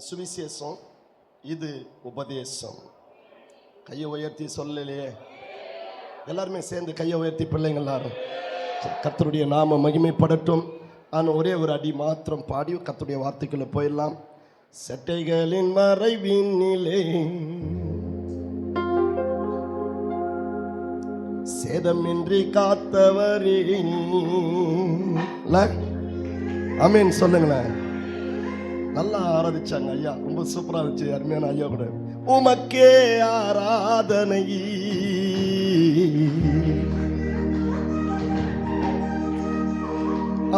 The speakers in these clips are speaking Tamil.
சுவிசேஷம், இது உபதேசம். கையை உயர்த்தி சொல்லலையே, எல்லாருமே சேர்ந்து கையை உயர்த்தி பிள்ளைங்க எல்லாரும் கர்த்தருடைய நாம மகிமைப்படட்டும். நான் ஒரே ஒரு அடி மாத்திரம் பாடி கர்த்தருடைய வார்த்தைக்குள்ள போயிடலாம். சட்டைகளின் மறைவினிலே சேதமின்றி காத்தவரே, ஆமென் சொல்லுங்களேன். நல்லா ஆராதிச்சாங்க ஐயா, ரொம்ப சூப்பரா இருந்துச்சு, அருமையான ஐயா கூட. உமக்கே ஆராதனை,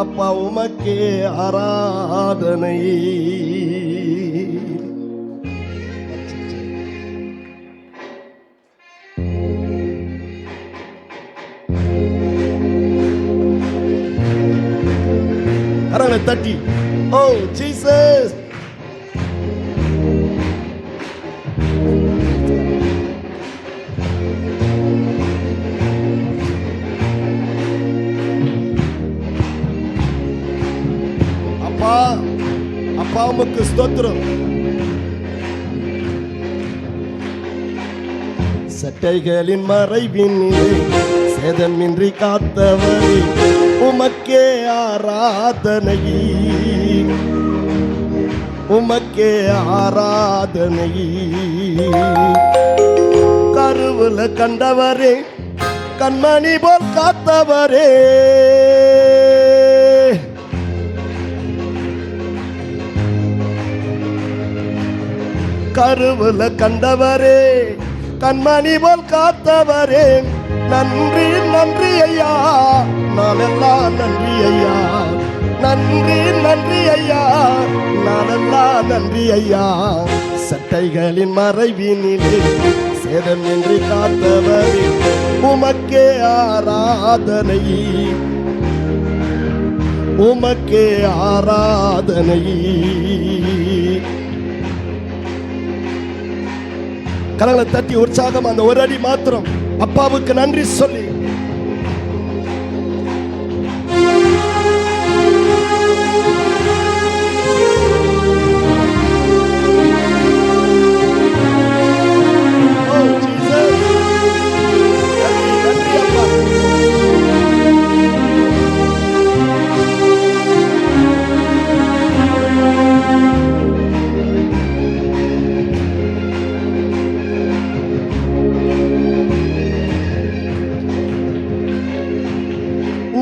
அப்பா உமக்கே ஆராதனை. கரங்களை தட்டி, ஓ ஜீசஸ். அப்பா, அப்பா உமக்கு ஸ்தோத்திரம். சட்டைகளின் மறைவினிலே சேதமின்றி காத்தவரே, உமக்கே ஆராதனை, உமக்கே ஆராதனை. கருவுல கண்டவரே, கண்மணி போல் காத்தவரே, கருவுல கண்டவரே, கண்மணி போல் காத்தவரே, நன்றி நன்றி ஐயா, நாளெல்லாம் நன்றி ஐயா, நன்றி நன்றி ஐயா, நாளெல்லாம் நன்றி ஐயா. சட்டைகளின் மறைவினிலே சேதமின்றி காத்தவரே, உமக்கே ஆராதனை, உமக்கே ஆராதனை. கரங்களை தட்டி உற்சாகம் அந்த ஒரு அடி மாத்திரம் அப்பாவுக்கு நன்றி சொல்லி,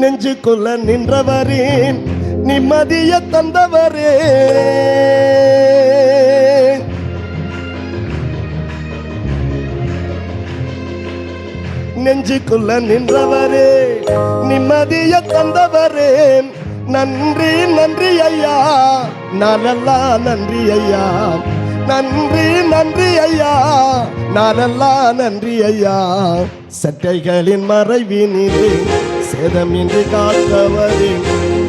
நெஞ்சுக்குள்ள நின்றவரே, நிம்மதிய தந்தவரே, நெஞ்சுக்குள்ள நின்றவரே, நிம்மதிய தந்தவரே, நன்றி நன்றி ஐயா, நானெல்லாம் நன்றி ஐயா, நன்றி நன்றி ஐயா, நானெல்லாம் நன்றி ஐயா. சட்டைகளின் மறைவினிலே சேதமின்றி காத்தவரே,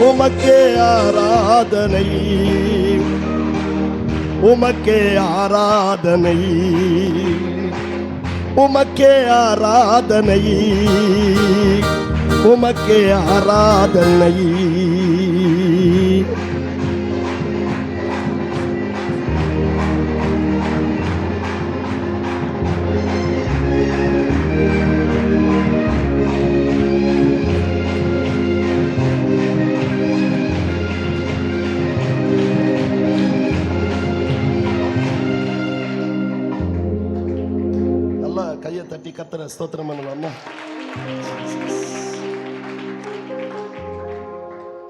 உமக்கே ஆராதனை, உமக்கே ஆராதனை, உமக்கே ஆராதனை, உமக்கே ஆராதனை. கையை தட்டி கர்த்தரை ஸ்தோத்திரம் பண்ணலாமா?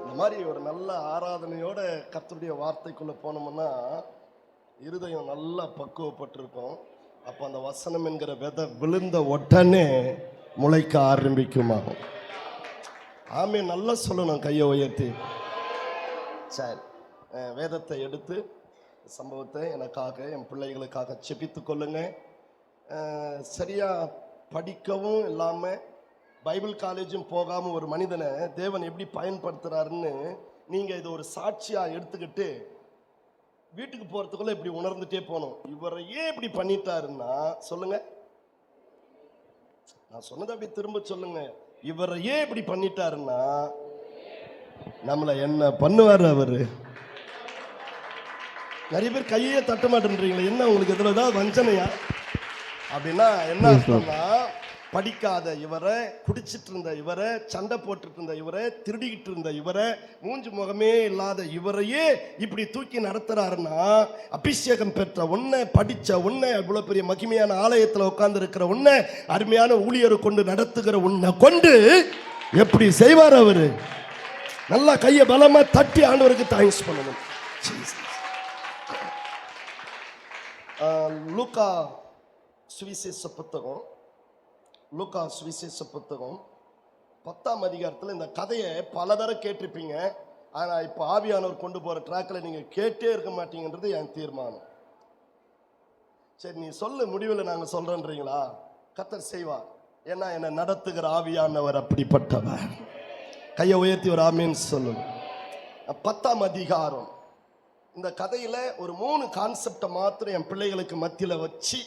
இந்த மாதிரி ஒரு நல்ல ஆராதனையோட கர்த்தருடைய வார்த்தைக்குள்ள போனோம்னா இருதயம் நல்லா பக்குவப்பட்டிருக்கும். அப்போ அந்த வசனம் என்கிற விதை விழுந்த உடனே முளைக்க ஆரம்பிக்குமாகும். ஆமே, நல்லா சொல்லணும் கையை உயர்த்தி. சரி, வேதத்தை எடுத்து சம்பவத்தை எனக்காக என் பிள்ளைகளுக்காக செபித்து கொள்ளுங்க. சரியா படிக்கவும் இல்லாமல் பைபிள் காலேஜும் போகாமல் ஒரு மனிதனை தேவன் எப்படி பயன்படுத்துகிறாருன்னு நீங்கள் இதை ஒரு சாட்சியாக எடுத்துக்கிட்டு வீட்டுக்கு போகிறதுக்குள்ளே இப்படி உணர்ந்துட்டே போகணும். இவரை ஏன் இப்படி பண்ணிட்டாருன்னா சொல்லுங்க, நான் சொன்னதை அப்படி திரும்ப சொல்லுங்க. இவரை ஏன் இப்படி பண்ணிட்டாருன்னா நம்மளை என்ன பண்ணுவார் அவரு? நிறைய பேர் கையே தட்ட மாட்டேன்றீங்களே, என்ன உங்களுக்கு எதுல ஏதாவது வஞ்சனையா? அப்படின்னா என்ன அர்த்தம்னா, படிக்காத இவரை, குடிச்சிட்டு இருந்த இவரை, சண்டை போட்டுட்டு இருந்த இவரை, திருடிக்கிட்டு இருந்த இவரை, மூஞ்சி முகமே இல்லாத இவரையே இப்படி தூக்கி நடத்துறாருன்னா, அபிஷேகம் பெற்ற உன்னை, படிச்ச உன்னை, இவ்வளவு பெரிய மகிமையான ஆலயத்தில் உட்கார்ந்து இருக்கிற உன்னை, அருமையான ஊழியரை கொண்டு நடத்துகிற உன்னை கொண்டு எப்படி செய்வார் அவரு? நல்லா கையை பலமா தட்டி ஆண்டவருக்கு தேங்க்ஸ் பண்ணணும். லூக்கா சுவிசேஷ புத்தகம், லூக்கா சுவிசேஷ புத்தகம் 10ஆம் அதிகாரத்தில் இந்த கதையை பலதர கேட்டிருப்பீங்க. ஆனால் இப்போ ஆவியானவர் கொண்டு போகிற ட்ராக்கில் நீங்கள் கேட்டே இருக்க மாட்டீங்கன்றது என் தீர்மானம். சரி, நீ சொல்ல முடிவில் நாங்கள் சொல்கிறேன்றீங்களா? கர்த்தர் செய்வார். ஏன்னா என்னை நடத்துகிற ஆவியானவர் அப்படிப்பட்டவர். கையை உயர்த்தி ஒரு ஆமீன் சொல்லுங்க. 10ஆம் அதிகாரம். இந்த கதையில் ஒரு 3 கான்செப்டை மாத்திரம் என் பிள்ளைகளுக்கு மத்தியில் வச்சு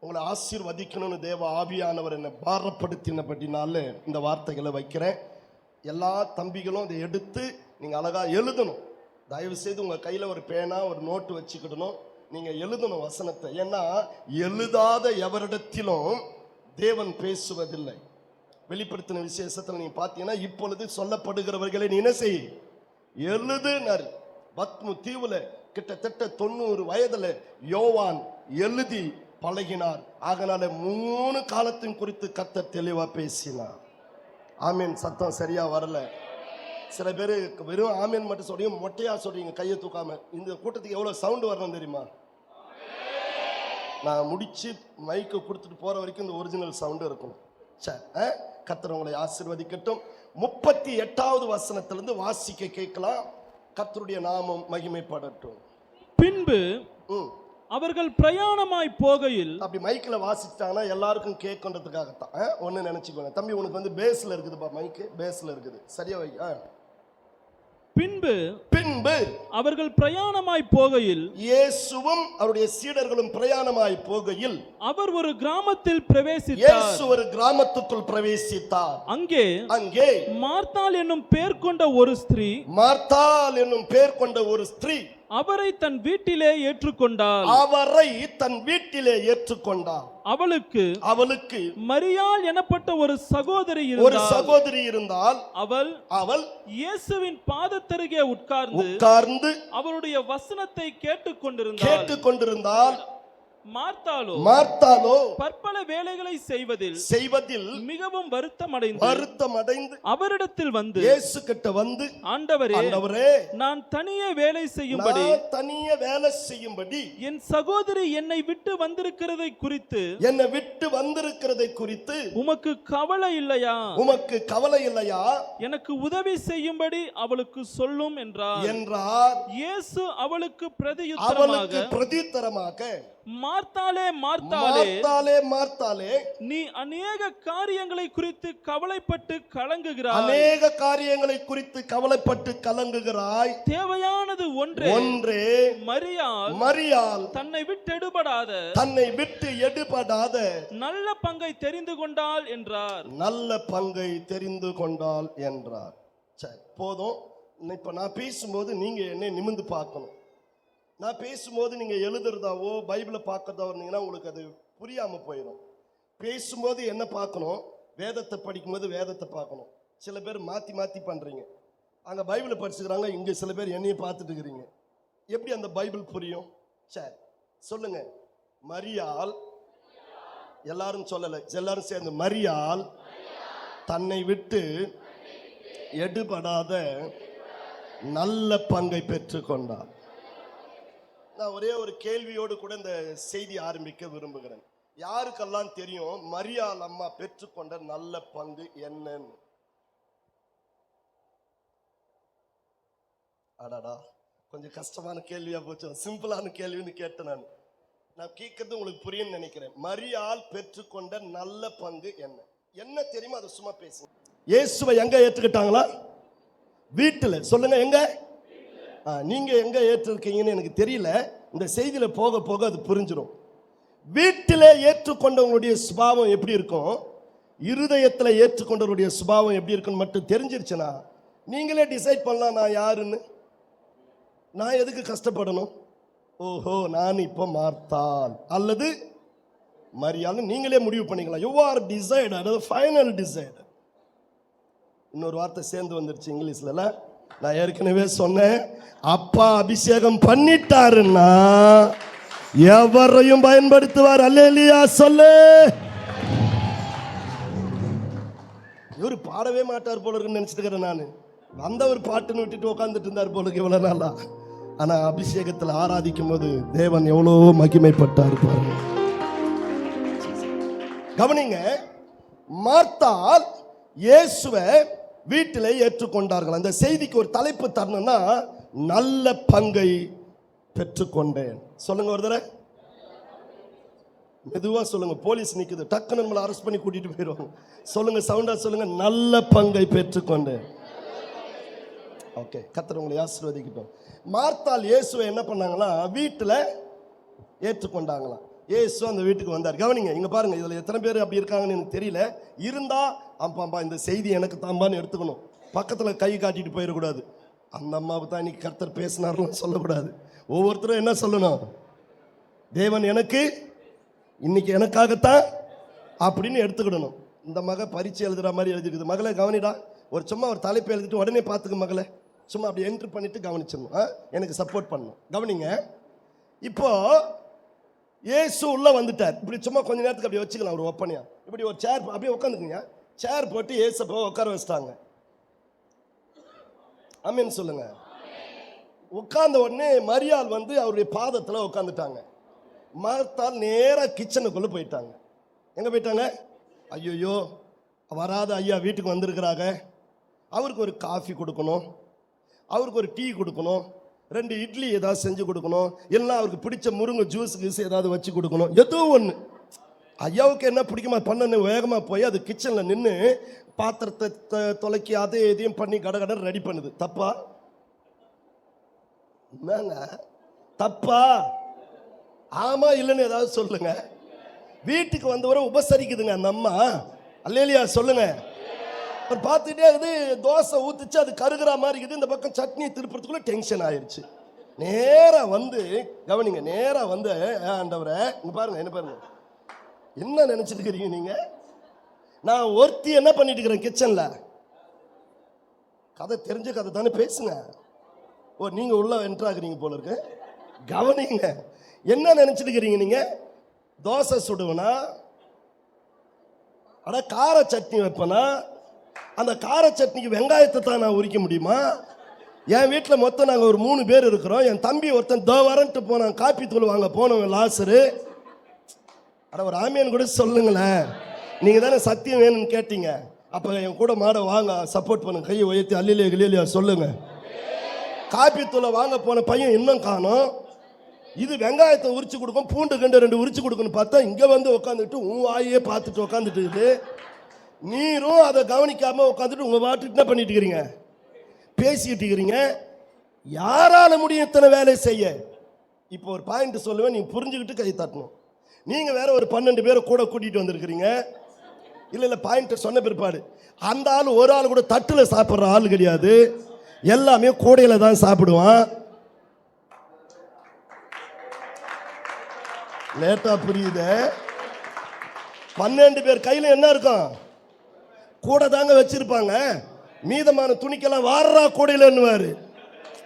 உங்களை ஆசீர்வதிக்கணும்னு தேவ ஆவியானவர் என்னை பாரப்படுத்தினபடினால இந்த வார்த்தைகளை வைக்கிறேன். எல்லா தம்பிகளும் இதை எடுத்து நீங்கள் அழகாக எழுதணும். தயவு செய்து உங்கள் கையில் ஒரு பேனா, ஒரு நோட்டு வச்சுக்கிடணும். நீங்கள் எழுதணும் வசனத்தை. ஏன்னா எழுதாத எவரிடத்திலும் தேவன் பேசுவதில்லை. வெளிப்படுத்தின விசேஷத்தில் நீங்கள் பார்த்தீங்கன்னா, இப்பொழுது சொல்லப்படுகிறவர்களை நீ என்ன செய், எழுதுனார். பத்மு தீவுல கிட்டத்தட்ட 90 வயதுல யோவான் எழுதி பழகினார். ஆகனால 3 காலத்தின் குறித்து கர்த்தர் தெளிவா பேசினார். ஆமீன். சத்தம் சரியா வரல. சில பேர் வெறும் ஆமீன் மட்டும் சொல்றீங்க, மொட்டையா சொல்றீங்க கையை தூக்காம. இந்த கூட்டத்துக்கு எவ்வளவு சவுண்ட் வரணும் தெரியுமா? நான் முடிச்சு மைக்கை கொடுத்துட்டு போற வரைக்கும் இந்த ஒரிஜினல் சவுண்ட் இருக்கணும். சரி, கர்த்தர் உங்களை ஆசீர்வதிக்கட்டும். 38வது வசனத்திலிருந்து வாசிக்க கேட்கலாம். கர்த்தருடைய நாமம் மகிமைப்படட்டும். பின்பு அவர்கள் பிரயாணமாய் போகையில், அப்படி மைக்கில் வாசிட்டாங்கன்னா எல்லாருக்கும் கேட்கறதுக்காகத்தான். ஒன்று நினைச்சுக்கோங்க தம்பி, உனக்கு பேஸ்ல இருக்குதுப்பா, மைக்கு பேஸ்ல இருக்குது, சரியா வை. பின்பு அவர்கள் பிரயாணமாய் போகையில், இயேசுவும் அவருடைய சீடர்களும் பிரயாணமாய் போகையில், அவர் ஒரு கிராமத்தில் பிரவேசித்தார். இயேசு ஒரு கிராமத்துக்குள் பிரவேசித்தார். அங்கே மார்த்தாள் என்னும் பேர் கொண்ட ஒரு ஸ்திரீ அவரை தன் வீட்டிலே ஏற்றுக்கொண்டாள். அவளுக்கு மரியாள் எனப்பட்ட ஒரு சகோதரி இருந்தாள். அவள் இயேசுவின் பாதத்தருகே உட்கார்ந்து அவருடைய வசனத்தை கேட்டுக்கொண்டிருந்தாள். மார்த்தாளோ பற்பல வேலைகளை செய்வதில் மிகவும் வருத்தமடைந்து அவரிடத்தில் வந்து இயேசு கிட்ட வந்து, ஆண்டவரே, நான் தனியே வேலை செய்யும்படி என் சகோதரி என்னை விட்டு வந்திருக்கிறதை குறித்து உமக்கு கவலை இல்லையா? எனக்கு உதவி செய்யும்படி அவளுக்கு சொல்லும் என்றார். இயேசு அவளுக்கு பிரதியுத்தரமாக, மார்த்தாளே, நீ அநேக காரியங்களை குறித்து கலங்குகிறாய். தேவையானது ஒன்றே. மரியாள் தன்னை விட்டு எடுபடாத நல்ல பங்கை தெரிந்து கொண்டாள் என்றார். சரி, போதும். இப்ப நான் பேசும்போது நீங்க என்னை நிமிர்ந்து பார்க்கணும். நான் பேசும்போது நீங்கள் எழுதுறதாவோ பைபிளை பார்க்கறதாவோ இருந்தீங்கன்னா உங்களுக்கு அது புரியாமல் போயிடும். பேசும்போது என்ன பார்க்கணும்? வேதத்தை படிக்கும்போது வேதத்தை பார்க்கணும். சில பேர் மாற்றி பண்ணுறீங்க. அங்கே பைபிளை படிச்சுக்கிறாங்க, இங்கே சில பேர் என்னையும் பார்த்துட்டு இருக்கிறீங்க. எப்படி அந்த பைபிள் புரியும்? சரி சொல்லுங்க. மரியாள், எல்லாரும் சொல்லலை, எல்லாரும் சேர்ந்து, மரியாள் தன்னை விட்டு எடுபடாத நல்ல பங்கை பெற்றுக்கொண்டார். நான் ஒரே ஒரு கேள்வியோடு கூட இந்த செய்தி ஆரம்பிக்க விரும்புகிறேன். யாருக்கெல்லாம் தெரியும் மரியாள் அம்மா பெற்றுக்கொண்ட நல்ல பங்கு என்னன்னு? அடாடா, கொஞ்சம் கஷ்டமான கேள்வியா போச்சு. சிம்பிளான கேள்வின்னு கேட்டேன். நான் கேட்கறது உங்களுக்கு புரியும்னு நினைக்கிறேன். மரியாள் பெற்றுக்கொண்ட நல்ல பங்கு என்ன தெரியுமா? அதை சும்மா பேசுங்க. இயேசுவை எங்க ஏற்றுக்கிட்டாங்களா? வீட்டுல. சொல்லுங்க, எங்க? நீங்க எங்க ஏற்றிருக்கீங்கன்னு எனக்கு தெரியல. இந்த செய்தியில போக போக அது புரிஞ்சிடும். வீட்டிலே ஏற்றுக்கொண்டவங்களுடைய சுபாவம் எப்படி இருக்கும், இருதயத்துல ஏற்றுக்கொண்டவருடைய சுபாவம் எப்படி இருக்குன்னு மட்டும் தெரிஞ்சிருச்சுன்னா நீங்களே டிசைட் பண்ணலாம் நான் யாருன்னு. நான் எதுக்கு கஷ்டப்படணும்? ஓஹோ நான் இப்போ மார்த்தாள் அல்லது மரியாதை நீங்களே முடிவு பண்ணிக்கலாம். யூ ஆர் டிசைட், அதாவது ஃபைனல் டிசைட். இன்னொரு வார்த்தை சேர்ந்து வந்துருச்சு இங்கிலீஷ்ல. நான் ஏற்கனவே சொன்னேன், அப்பா அபிஷேகம் பண்ணிட்டாருன்னா எவரையும் பயன்படுத்துவார். அல்லேலூயா சொல்லு. இவர் பாடவே மாட்டார் போல இருக்குன்னு நினைச்சிட்டு இருக்கிறேன் நான். வந்தவர் பாட்டுன்னு விட்டுட்டு உட்காந்துட்டு இருந்தார் போல இருக்கு இவ்வளவு நாளா. ஆனா அபிஷேகத்தில் ஆராதிக்கும் போது தேவன் எவ்வளோ மகிமைப்பட்டார் பாருங்க. கவனிங்க, மார்த்தாள் இயேசுவை வீட்டிலே ஏற்றுக்கொண்டார்கள். அந்த செய்திக்கு ஒரு தலைப்பு தரணும்னா, நல்ல பங்கை பெற்றுக்கொண்டேன். சொல்லுங்க ஒரு தடவை மெதுவா சொல்லுங்க. போலீஸ் நிக்குது, டக்குன்னு நம்மளை அரெஸ்ட் பண்ணி கூட்டிட்டு போயிடுவாங்க. சொல்லுங்க, சவுண்டா சொல்லுங்க, நல்ல பங்கை பெற்றுக்கொண்டேன். ஓகே, கர்த்தர் உங்களை ஆசீர்வதிக்கட்டும். மார்த்தாள் இயேசுவை என்ன பண்ணாங்களா, வீட்டில் ஏற்றுக்கொண்டாங்களாம். இயேசு அந்த வீட்டுக்கு வந்தார். கவனிங்க, இங்க பாருங்க, இதுல எத்தனை பேர் அப்படி இருக்காங்கன்னு எனக்கு தெரியல. இருந்தா அம்பாம்பா இந்த செய்தி எனக்கு தாம்பான்னு எடுத்துக்கணும். பக்கத்துல கை காட்டிட்டு போயிடக்கூடாது. அந்த அம்மாவுக்கு தான் இன்னைக்கு கர்த்தர் பேசினார்னு சொல்லக்கூடாது. ஒவ்வொருத்தரும் என்ன சொல்லணும், தேவன் எனக்கு இன்னைக்கு எனக்காகத்தான் அப்படின்னு எடுத்துக்கிடணும். இந்த மக பரீட்சை எழுதுற மாதிரி எழுதிருக்குது. மகளை கவனிடா, சும்மா ஒரு தலைப்பு எழுதிட்டு உடனே பார்த்துக்க மகளை, சும்மா அப்படி என்ட்ரு பண்ணிட்டு கவனிச்சிடணும். எனக்கு சப்போர்ட் பண்ணணும். கவனிங்க, இப்போ இயேசு உள்ள வந்துட்டார். இப்படி சும்மா கொஞ்ச நேரத்துக்கு அப்படி வச்சுக்கலாம். ஒரு ஒப்பனையா இப்படி ஒரு சேர் அப்படியே உட்காந்துக்குங்க. சேர் போட்டு இயேசுவை உட்கார வச்சிட்டாங்க. ஆமென் சொல்லுங்க. உட்கார்ந்த உடனே மரியாள் வந்து அவருடைய பாதத்தில் உட்காந்துட்டாங்க. மார்த்தாள் நேராக கிச்சனுக்குள்ள போயிட்டாங்க. எங்க போயிட்டாங்க? ஐயோ வராத ஐயா வீட்டுக்கு வந்திருக்கிறாங்க, அவருக்கு ஒரு காஃபி கொடுக்கணும், அவருக்கு ஒரு டீ கொடுக்கணும், 2 இட்லி ஏதாவது செஞ்சு கொடுக்கணும், எல்லாம் அவருக்கு பிடிச்ச முருங்கை ஜூஸ் கீஸ் ஏதாவது வச்சு கொடுக்கணும். ஏதோ ஒன்று ஐயாவுக்கு என்ன பிடிக்குமா பண்ணு. வேகமாக போய் அது கிச்சனில் நின்று பாத்திரத்தை தொலைக்கி அதை எதையும் பண்ணி கடை ரெடி பண்ணுது. தப்பா? என்னங்க தப்பா? ஆமா இல்லைன்னு ஏதாவது சொல்லுங்க. வீட்டுக்கு வந்தவரை உபசரிக்குதுங்க அந்த அம்மா. அல்லேலூயா சொல்லுங்க. பார்த்துட்டே இருக்குது, தோசை ஊத்துச்சு, அது கருகிற மாதிரி இருக்குது. இந்த பக்கம் சட்னி திருப்பறதுக்குள்ள டென்ஷன் ஆயிடுச்சு. நேரா வந்து கவனிங்க, நேரா வந்து ஆண்டவரை இங்க பாருங்க, என்ன பாருங்க, என்ன நினைச்சிட்டு இருக்கிறீங்க நீங்க? நான் ஒருத்தி என்ன பண்ணிட்டு இருக்கிறேன் கிச்சன்ல? கதை தெரிஞ்ச கதை தானே பேசுங்க. ஓ நீங்க உள்ள என்ட்ராகிறீங்க போல இருக்கு. கவனிங்க, என்ன நினைச்சிட்டு இருக்கிறீங்க நீங்க? தோசை சுடுவனா, அட கார சட்னி வைப்பனா? அந்த கார சட்னிக்கு வெங்காயத்தை தான் நான் உரிக்க முடியுமா? என் வீட்டில் மொத்தம் நாங்கள் ஒரு 3 பேர் இருக்கிறோம். என் தம்பி ஒருத்தன் வரன்ட்டு போனான், காப்பி தூள் வாங்க போனவன் லாசரு. அட ஒரு ஆமியன் கூட சொல்லுங்களேன். நீங்கள் தானே சத்தியம் வேணும்னு கேட்டீங்க. அப்போ என் கூட மாட வாங்க, சப்போர்ட் பண்ணுங்க, கையை உயர்த்தி அல்லிலே கிளியா சொல்லுங்க. காப்பி தூளை வாங்க போன பையன் இன்னும் காணோம். இது வெங்காயத்தை உரிச்சு கொடுக்கும், பூண்டு கண்டு 2 உரிச்சு கொடுக்கணும்னு பார்த்தா இங்கே வந்து உட்காந்துட்டு உன் வாயே பார்த்துட்டு உட்காந்துட்டு இருக்குது. நீரும் அதை கவனிக்காம உட்காந்துட்டு உங்க பாட்டு என்ன பண்ணிட்டு இருக்கிறீங்க? பேசிக்கிட்டு இருக்கிறீங்க. யாரால முடியும் இத்தனை வேலை செய்ய? இப்போ ஒரு பாயிண்ட் சொல்லுவேன், நீங்க புரிஞ்சுக்கிட்டு கை தட்டணும். நீங்க வேற ஒரு 12 பேரை கூட கூட்டிட்டு வந்திருக்கிறீங்க. இல்ல பாயிண்ட் சொன்ன பிற்பாடு அந்த ஆள் ஒரு ஆள் கூட தட்டுல சாப்பிட்ற ஆள் கிடையாது, எல்லாமே கூடையில தான் சாப்பிடுவான். லேட்டா புரியுது. 12 பேர் கையில என்ன இருக்கும்? கூட தாங்க வச்சிருப்பாங்க. மீதமான துணிக்கெல்லாம் வாரா கூடையிலன்னுவாரு.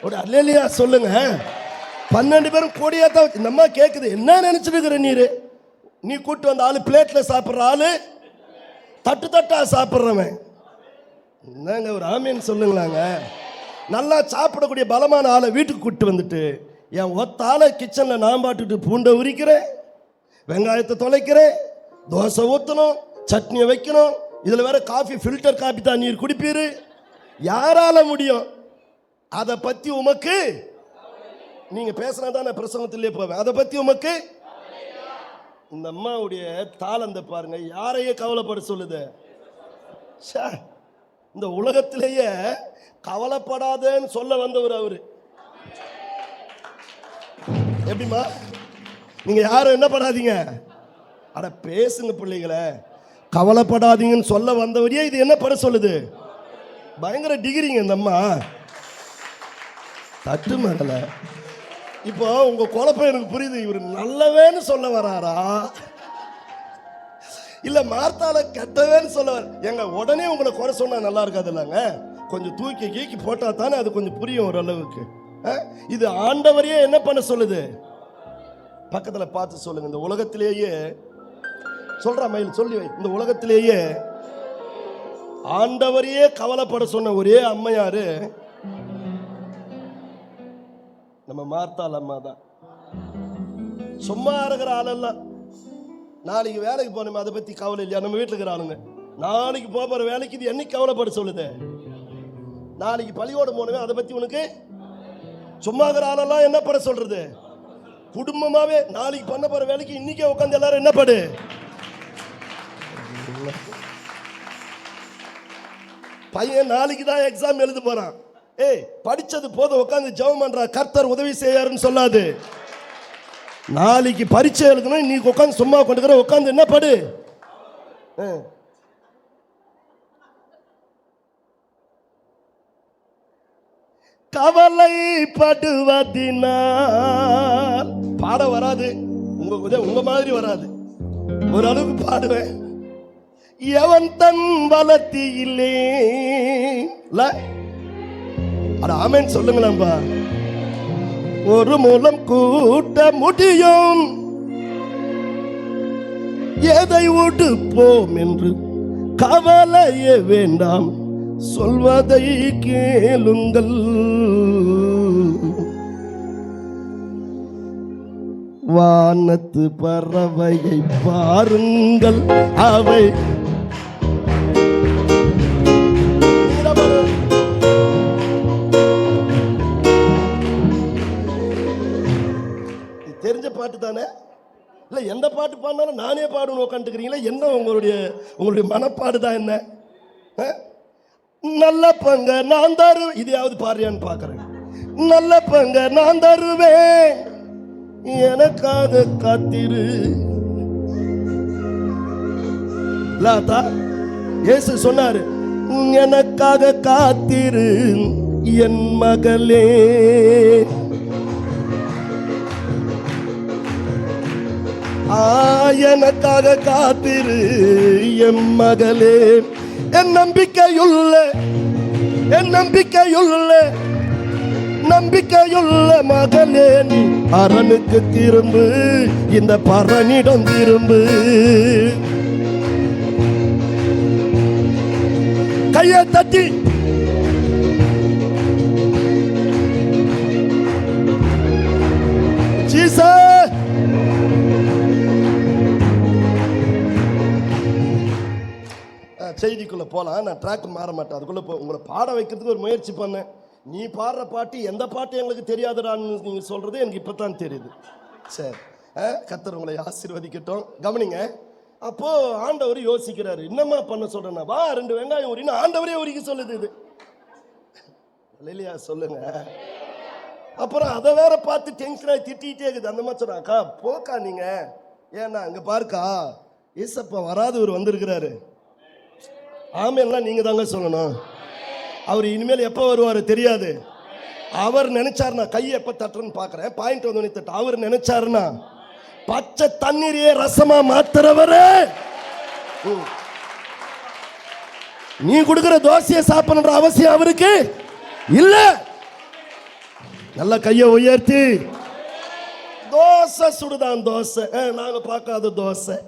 ஒரு அல்லேலூயா சொல்லுங்க. 12 பேரும் கூடையா தான். இந்த அம்மா கேக்குது, என்ன நினைச்சிட்டு இருக்கிற நீரு? நீ கூட்டு வந்த ஆளு பிளேட்ல சாப்பிட்ற ஆளு, தட்டு தட்டா சாப்பிட்றவன். என்னங்க ஒரு ஆமீன் சொல்லுங்களாங்க. நல்லா சாப்பிடக்கூடிய பலமான ஆளை வீட்டுக்கு கூட்டு வந்துட்டு என் ஒத்த ஆளை கிச்சன்ல நான் பாட்டுட்டு பூண்டை உரிக்கிறேன், வெங்காயத்தை தொலைக்கிறேன், தோசை ஊற்றணும், சட்னியை வைக்கணும், இதுல வேற காஃபி ஃபில்டர் காபி தான் நீர் குடிப்பீரு. யாரால முடியும்? அதை பத்தி உமக்கு, நீங்க பேசினா தான் நான் பிரசங்கத்திலே போவேன். அதை பத்தி உமக்கு. இந்த அம்மாவுடைய தாளந்த பாருங்க, யாரையே கவலைப்பட சொல்லுது. இந்த உலகத்திலேயே கவலைப்படாதேன்னு சொல்ல வந்தவர் அவரு. எப்படிமா? நீங்க யாரும் என்ன பண்ணாதீங்க, அட பேசுங்க பிள்ளைகளை, கவலைப்படாதீங்கன்னு சொல்ல வந்தவரையே இது என்ன பண்ண சொல்லுது? பயங்கர டிகிரிங்க இந்த அம்மா. தட்டு மகள இப்போ உங்க குழப்பம் எனக்கு புரியுது. இவர் நல்லவேன்னு சொல்ல வராரா இல்ல மார்த்தால கெட்டவேன்னு சொல்ல வர? எங்க உடனே உங்களை குறை சொன்னா நல்லா இருக்காது இல்லைங்க. கொஞ்சம் தூக்கி கீக்கி போட்டா தானே அது கொஞ்சம் புரியும் ஓரளவுக்கு. இது ஆண்டவரையே என்ன பண்ண சொல்லுது? பக்கத்துல பார்த்து சொல்லுங்க. இந்த உலகத்திலேயே சொல்ற மயில் சொல்லி வை, இந்த உலகத்திலேயே ஆண்டவரையே கவலைப்பட சொன்ன ஒரே அம்மையாரு நம்ம மார்த்தாள் அம்மா தான். சும்மா இருக்கிற ஆளெல்லாம் நாளைக்கு வேலைக்கு போனோமே அதை பத்தி கவலை இல்லையா? நம்ம வீட்டுல இருக்கிற ஆளுங்க நாளைக்கு போற வேலைக்கு இது என்னைக்கு கவலைப்பட சொல்லுது? நாளைக்கு பள்ளியோட போனவே அதை பத்தி உனக்கு சும்மா இருக்கிற ஆளெல்லாம் என்ன பட சொல்றது? குடும்பமாவே நாளைக்கு பண்ண போற வேலைக்கு இன்னைக்கே உட்காந்து எல்லாரும் என்ன படு. பையன் நாளைக்கு தான் எக்ஸாம் எழுத போறான். ஏய் படிச்சது போதும் உட்காந்து ஜெபம் பண்றா, கர்த்தர் உதவி செய்யாருன்னு சொல்லாது. நாளைக்கு பரீட்சை எழுதணும், இன்னைக்கு உட்காந்து சும்மா கொண்டுக்கிற உட்காந்து என்ன படு. கவலைப்படுவதினால் பாட வராது, உங்க மாதிரி வராது, ஓரளவுக்கு பாடுவேன். எவன் தன் வளர்த்தி இல்லே ஆமென் சொல்லுங்களேன்பா. ஒரு மூலம் கூட்ட முடியும், எதை உடுப்போம் என்று கவலையே வேண்டாம், சொல்வதை கேளுங்கள். வானத்து பறவையை பாருங்கள், அவை தெரிஞ்ச பாட்டு தானே? இல்ல எந்த பாட்டு பாடினாலும் நானே பாடுன்னு உட்காந்துக்கிறீங்களா? என்ன உங்களுடைய மனப்பாடு தான் என்ன? நல்ல பங்க நான் தருவேன், இதையாவது பாடுறியான்னு பாக்குறேன். நல்ல பங்க நான் தருவேன், எனக்காக காத்திரு. லாதா இயேசு சொன்னாரு, எனக்காக காத்திரு என் மகளே. எனக்காக காத்திரு என் மகளே. என் நம்பிக்கையுள்ள மகளே, நீ அரணுக்கு திரும்பு, இந்த பரனிடம் திரும்பு. கையை தட்டி ஜீசஸ். செய்திக்குள்ள போலாம், நான் ட்ராக் மாற மாட்டேன். அதுக்குள்ள உங்களை பாட வைக்கிறதுக்கு ஒரு முயற்சி பண்ணேன். நீ பாடுற பாட்டு எந்த பாட்டு எங்களுக்கு தெரியாதுடான்னு நீங்க சொல்றது எனக்கு இப்பதான் தெரியுது. சரி, கர்த்தர் உங்களை ஆசீர்வதிக்கட்டும். கவனிங்க. அப்போ ஆண்டவர் யோசிக்கிறாரு, என்னம்மா பண்ண சொல்றேன்னா, வா 2 வெங்காயம் உரின்னு ஆண்டவரே உரிக்க சொல்லுது. இது இல்லையா? சொல்லுங்க. அப்புறம் அதை வேற பார்த்து டென்ஷன் ஆகி திட்டிகிட்டே இருக்குது. அந்த மாதிரி சொல்றாக்கா, போக்கா நீங்க, ஏன்னா அங்க பாருக்கா ஏசப்பா வராதவர் வந்திருக்கிறாரு. ஆமென்லாம் நீங்க தாங்க சொல்லணும். அவர் இனிமேல் எப்போ வருவாரு தெரியாது. அவர் நினைச்சாருன்னா, கையை எப்ப தட்டுறன்னு பாக்குறேன், பாயிண்ட் வந்து தட்டு. அவர் நினைச்சாருன்னா பச்சை தண்ணீரையே ரசமா மாத்துறவரு. நீ கொடுக்கிற தோசையை சாப்பிடணுன்ற அவசியம் அவருக்கு இல்ல. நல்ல கையை உயர்த்தி தோசை சுடுதான், தோசை நாங்க பார்க்காத தோசை.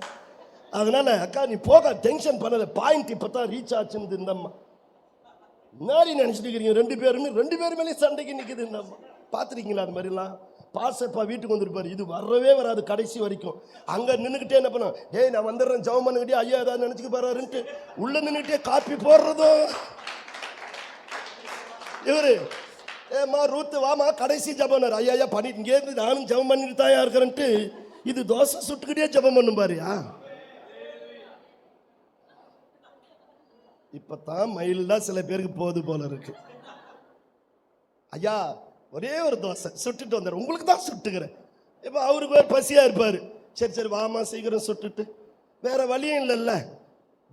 அதனால அக்கா நீ போக டென்ஷன் பண்ணல, பாயிண்ட் இப்பதான் ரீச் ஆச்சுன்னு இந்த அம்மா. முன்னாடி நினைச்சிட்டு இருக்கிறீங்க ரெண்டு பேருமே சண்டைக்கு நிக்குது இந்த அம்மா. பாத்துருக்கீங்களா அது மாதிரிலாம்? பாசப்பா வீட்டுக்கு வந்துருப்பாரு, இது வரவே வராது கடைசி வரைக்கும். அங்க நின்றுக்கிட்டே என்ன பண்ணும், ஏய் நான் வந்துடுறேன் ஜெபம் பண்ணுகிட்டே, ஐயா ஏதாவது நினைச்சுக்க போறாருன்ட்டு உள்ள நின்றுட்டே காப்பி போடுறதும் இவரு. ஏமா ரூத்து வாமா கடைசி ஜபம், ஐயா பண்ணிட்டு இங்கே இருந்து நானும் ஜபம் பண்ணிட்டு தான் இருக்கிறேன்ட்டு இது தோசை சுட்டுக்கிட்டே ஜபம் பண்ணும் பாரியா. இப்பதான் மயில்டா சில பேருக்கு போகுது போல இருக்கு. ஐயா ஒரே ஒரு தோசை சுட்டுட்டு வந்தார், உங்களுக்கு தான் சுட்டுக்கிறேன். இப்போ அவருக்கு ஒரு பசியா இருப்பாரு, சரி சரி வாமா சீக்கிரம் சுட்டுட்டு, வேற வழியும் இல்லைல்ல.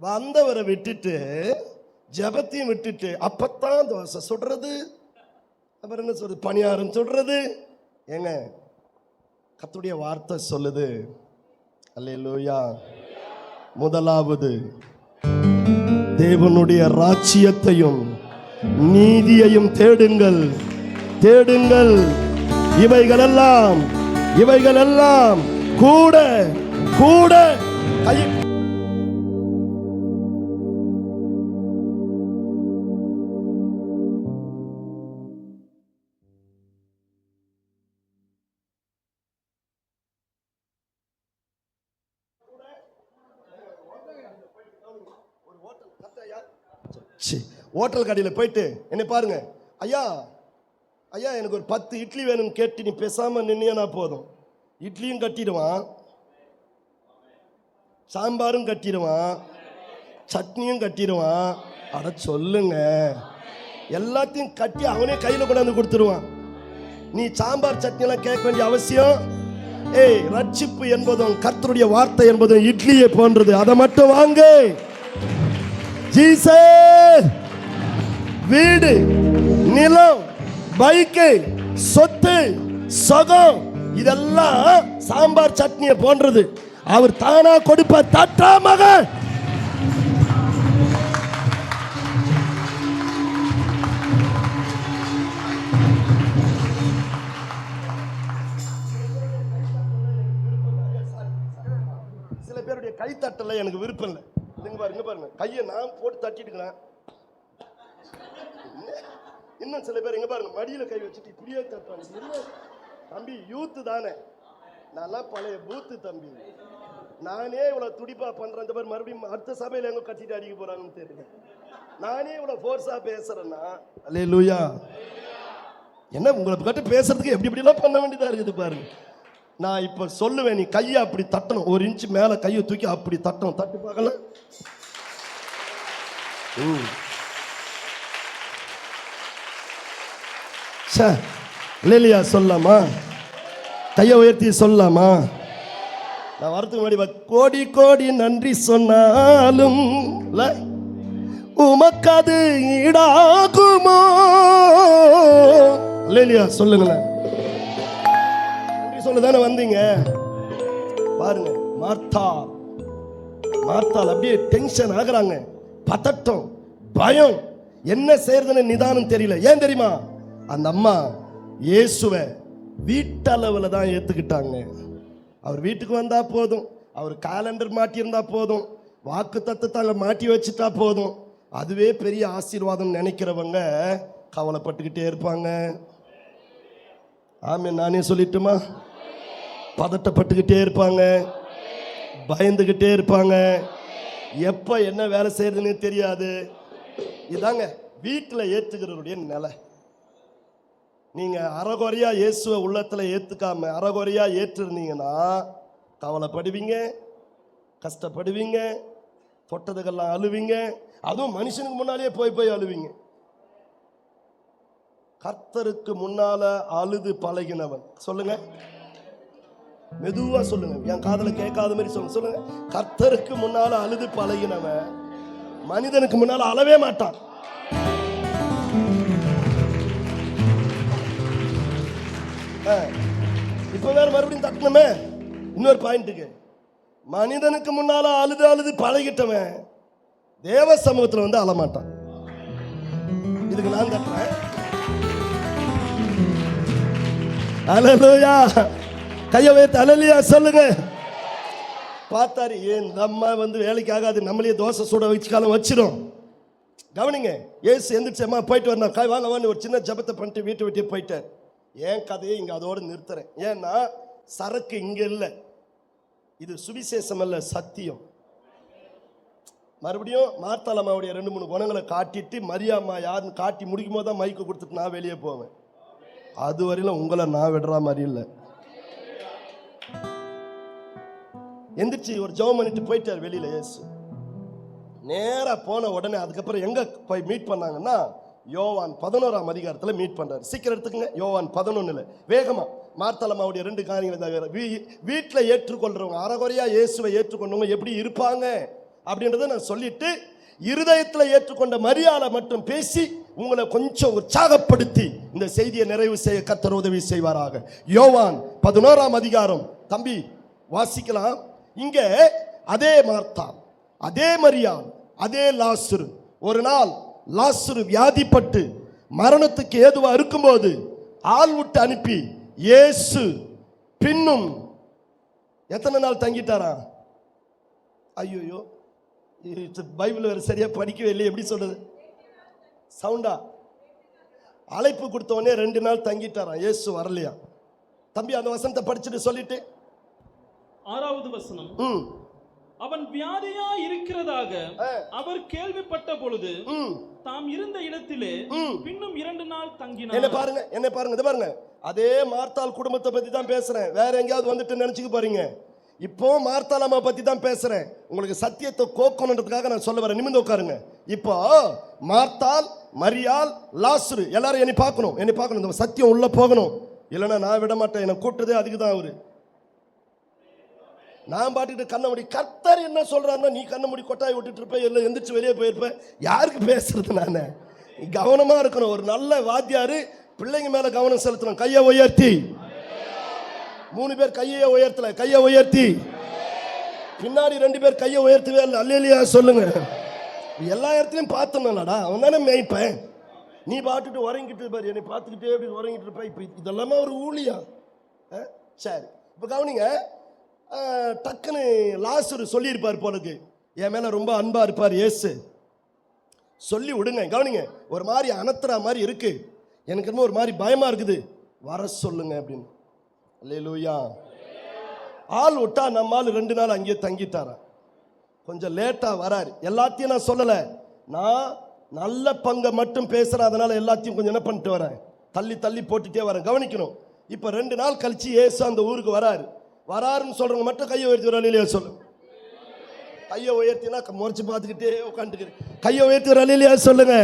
வந்தவரை விட்டுட்டு ஜபத்தையும் விட்டுட்டு அப்பத்தான் தோசை சுடுறது, அப்புறம் என்ன சொல்றது, பணியாரம் சுடுறது, ஏங்க கர்த்தருடைய வார்த்தை சொல்லுது, அல்லேலூயா, முதலாவது தேவனுடைய ராஜ்யத்தையும் நீதியையும் தேடுங்கள், தேடுங்கள், இவைகளெல்லாம் கூட கூட கை ஹோட்டல் கடையில் போயிட்டு என்னை பாருங்க, ஐயா ஐயா எனக்கு ஒரு 10 இட்லி வேணும்னு கேட்டு நீ பேசாம நின்னா போதும். இட்லியும் கட்டிடுவான், சாம்பாரும் கட்டிடுவான், சட்னியும் கட்டிடுவான். அட சொல்லுங்க, எல்லாத்தையும் கட்டி அவனே கையில் கொண்டாந்து கொடுத்துருவான். நீ சாம்பார் சட்னியெல்லாம் கேட்க வேண்டிய அவசியம். ரட்சிப்பு என்பதும் கர்த்தருடைய வார்த்தை என்பதும் இட்லியை போன்றது. அதை மட்டும் வாங்கு. ஜீசஸ், வீடு, நிலம், பைக்கு, சொத்து, சொகம் இதெல்லாம் சாம்பார் சட்னியை போன்றது. அவர் தானா கொடுப்ப தட்டா மகன். சில பேருடைய கை தட்டல எனக்கு விருப்பம் இல்லை. இங்க பாருங்க, கையை நான் போட்டு தட்டிட்டுக்கிறேன். இன்னும் சில பேர் இங்க பாருங்க, மடியில கை வச்சுட்டு இப்படியே தட்டுவாங்க. தம்பி யூத்து தானே, நல்லா பழைய பூத்து தம்பி. நானே இவ்வளவு துடிப்பா பண்றேன். இந்த பேர் மறுபடியும் அடுத்த சபையில எங்க கட்டிட்டு அடிக்க போறாங்கன்னு தெரியல. நானே இவ்வளவு ஃபோர்ஸா பேசுறேன்னா, அல்லேலூயா. என்ன உங்களை கிட்ட பேசுறதுக்கு எப்படி எல்லாம் பண்ண வேண்டியதா இருக்குது பாருங்க. நான் இப்ப சொல்லுவேன், நீ கையை அப்படி தட்டணும். 1 இன்ச் மேல கையை தூக்கி அப்படி தட்டணும். தட்டு பார்க்கல. இல்லையா சொல்லலாமா? கையை உயர்த்தி சொல்லலாமா? நான் வரதுக்கு முன்னாடி கோடி கோடி நன்றி சொன்னாலும் உமக்கது ஈடாகுமோ? இல்லையா சொல்லுங்களேன். நன்றி சொல்லதானே வந்தீங்க. பாருங்க, மார்த்தாள் அப்படியே டென்ஷன் ஆகுறாங்க. பதட்டம், பயம், என்ன செய்யறதுன்னு நிதானம் தெரியல. ஏன் தெரியுமா? அந்த அம்மா இயேசுவை வீட்டளவில் தான் ஏத்துக்கிட்டாங்க. அவர் வீட்டுக்கு வந்தா போதும், அவர் காலண்டர் மாட்டியிருந்தா போதும், வாக்கு தத்தத்தை மாட்டி வச்சுட்டா போதும், அதுவே பெரிய ஆசீர்வாதம் நினைக்கிறவங்க கவலைப்பட்டுக்கிட்டே இருப்பாங்க. ஆமே, நானே சொல்லிட்டுமா? பதட்டப்பட்டுக்கிட்டே இருப்பாங்க, பயந்துகிட்டே இருப்பாங்க, எப்ப என்ன வேலை செய்யறதுன்னு தெரியாது. இதாங்க வீட்டில் ஏற்றுகிறவருடைய நிலை. நீங்க அறகுறையா இயேசுவை உள்ளத்துல ஏத்துக்காம அறகுறையா ஏற்றிருந்தீங்கன்னா கவலைப்படுவீங்க, கஷ்டப்படுவீங்க, தொட்டதுக்கெல்லாம் அழுவீங்க. அதுவும் மனுஷனுக்கு முன்னாலேயே போய் அழுவீங்க. கர்த்தருக்கு முன்னால அழுது பழகினவன், சொல்லுங்க, மெதுவா சொல்லுங்க, என் காதுல கேட்காத மாதிரி சொல்லுங்க. கர்த்தருக்கு முன்னால அழுது பழகினவன் மனிதனுக்கு முன்னால அழவே மாட்டான். இப்ப வேற மறுபடியும் தட்டணுமே. இன்னொரு பாயிண்ட்டுக்கு, மனிதனுக்கு முன்னால அழுது பழகிட்டவன் தேவ சமூகத்துல வந்து அழமாட்டான். இதுக்கு நான் தட்டுறேன். அல்லேலூயா, கையை வைத்து அல்லேலூயா சொல்லுங்க. பார்த்தாரு, இந்த அம்மா வந்து வேலைக்கு ஆகாது, நம்மளே தோசை சூட வச்சுக்காலம் வச்சிடும். கவனிங்க, ஏசு எந்திரிச்சம்மா போயிட்டு வரணும், வாங்க வாங்க ஒரு சின்ன ஜபத்தை பண்ணிட்டு வீட்டை விட்டே போயிட்டேன். என் கதையை இங்க அதோடு நிறுத்துறேன். ஏன்னா சரக்கு இங்க இல்லை, இது சுவிசேஷம் அல்ல, சத்தியம். மறுபடியும் மார்த்தாள் அம்மாவுடைய 2-3 குணங்களை காட்டிட்டு மரியாம்மா யாருன்னு காட்டி முடிக்கும் போது தான் மைக்கு கொடுத்துட்டு நான் வெளியே போவேன். அது வரையிலும் உங்களை நான் விடுற மாதிரி இல்லை. எந்திரிச்சு ஒரு ஜெபம் பண்ணிட்டு போயிட்டார் வெளியில இயேசு. நேரா போன உடனே அதுக்கப்புறம் எங்க போய் மீட் பண்ணாங்கன்னா யோவான் 11ஆம் அதிகாரத்தில் மீட் பண்றாரு. சீக்கிரம் எடுத்துக்கங்க, யோவான் 11 வேகமா. மார்த்தாள் அம்மாவுடைய 2 காரியங்கள். வீட்டில் ஏற்றுக்கொள்றவங்க, அறகுறையா இயேசுவை ஏற்றுக்கொண்டவங்க எப்படி இருப்பாங்க அப்படின்றத நான் சொல்லிட்டு, இருதயத்தில் ஏற்றுக்கொண்ட மரியாதை மட்டும் பேசி உங்களை கொஞ்சம் உற்சாகப்படுத்தி இந்த செய்தியை நிறைவு செய்ய கர்த்தர் உதவி செய்வாராக. யோவான் 11ஆம் அதிகாரம் தம்பி வாசிக்கலாம். இங்கே அதே மார்த்தா, அதே மரியாள், அதே லாசரு. ஒரு நாள் லாசரு வியாதிப்பட்டு மரணத்துக்கு ஏதுவா இருக்கும்போது ஆள் விட்டு அனுப்பி இயேசு பின்னும் எத்தனை நாள் தங்கிட்டாரா? ஐயோ, பைபிள் வேற சரியா படிக்கவே இல்லை. எப்படி சொல்றது? சவுண்டா அழைப்பு கொடுத்தவனே 2 நாள் தங்கிட்டாராம். இயேசு வரலையா? தம்பி அந்த வசனத்தை படிச்சுட்டு சொல்லிட்டு 6வது வசனம். அவன் வியாதியா இருக்கிறதாக அவர் கேள்விப்பட்ட பொழுது தாம் இருந்த இடத்திலே பின்னும் 2 நாள் தங்கினார். என்ன பாருங்க, இத பாருங்க. அதே மார்த்தாள் குடும்பத்தை பத்தி தான் பேசுறேன். வேற எங்கேயாவது வந்துட்டு நினைச்சுக்க போறீங்க. இப்போ மார்த்தாள் அம்மா பத்தி தான் பேசுறேன். உங்களுக்கு சத்தியத்தை கோக்கணுன்றதுக்காக நான் சொல்ல வரேன். நிமிர்ந்து உட்காருங்க. இப்போ மார்த்தாள், மரியாள், லாசரு எல்லாரும் என்னை பார்க்கணும். இந்த சத்தியம் உள்ள போகணும். இல்லைன்னா நான் விட மாட்டேன். என்னை கூப்பிட்டதே அதுக்கு தான் அவரு. நான் பாட்டுக்கிட்டு கண்ணை மூடி கர்த்தர் என்ன சொல்றாருன்னா நீ கண்ணை மூடி கொட்டாய் விட்டுட்டு இருப்ப, இல்லை எந்திரிச்சு வெளியே போயிருப்பேன். யாருக்கு பேசுறது? நான் கவனமா இருக்கணும். ஒரு நல்ல வாத்தியாரு பிள்ளைங்க மேல கவனம் செலுத்தணும். கையை உயர்த்தி 3 பேர் கையை உயர்த்தல, கையை உயர்த்தி. பின்னாடி 2 பேர் கையை உயர்த்தவே இல்லை. அல்லேலூயா சொல்லுங்க. எல்லா இடத்துலையும் பார்த்தோம்னாடா அவன் தானே மேய்ப்பேன். நீ பாட்டுட்டு உறங்கிட்டு பாரு, என்னை பார்த்துக்கிட்டே எப்படி உறங்கிட்டு இருப்ப. இப்போ இதெல்லாமே ஒரு ஊழியா? சரி, இப்போ கவனிங்க. டக்குன்னு லாசரு சொல்லியிருப்பார் போலக்கு, என் மேல ரொம்ப அன்பா இருப்பார் இயேசு, சொல்லி விடுங்க. கவனிங்க, ஒரு மாதிரி அனத்துறா மாதிரி இருக்கு, எனக்கு என்னமோ ஒரு மாதிரி பயமா இருக்குது, வர சொல்லுங்க அப்படின்னு. அல்லேலூயா. ஆள் விட்டா நம்மால் 2 நாள் அங்கேயே தங்கிட்டாரா. கொஞ்சம் லேட்டா வராரு. எல்லாத்தையும் நான் சொல்லல, நான் நல்ல பங்கை மட்டும் பேசுறேன். அதனால எல்லாத்தையும் கொஞ்சம் என்ன பண்ணிட்டு வரேன், தள்ளி தள்ளி போட்டுட்டே வரேன். கவனிக்கணும். இப்ப 2 நாள் கழிச்சு இயேசு அந்த ஊருக்கு வராருன்னு சொல்றவங்க மட்டும் கையை உயர்த்தி வர இல்லையா சொல்லு. கையை உயர்த்தினா முறைச்சு பார்த்துக்கிட்டே உட்காந்துக்கிறேன். கையை உயர்த்தி வர இல்லையா சொல்லுங்க.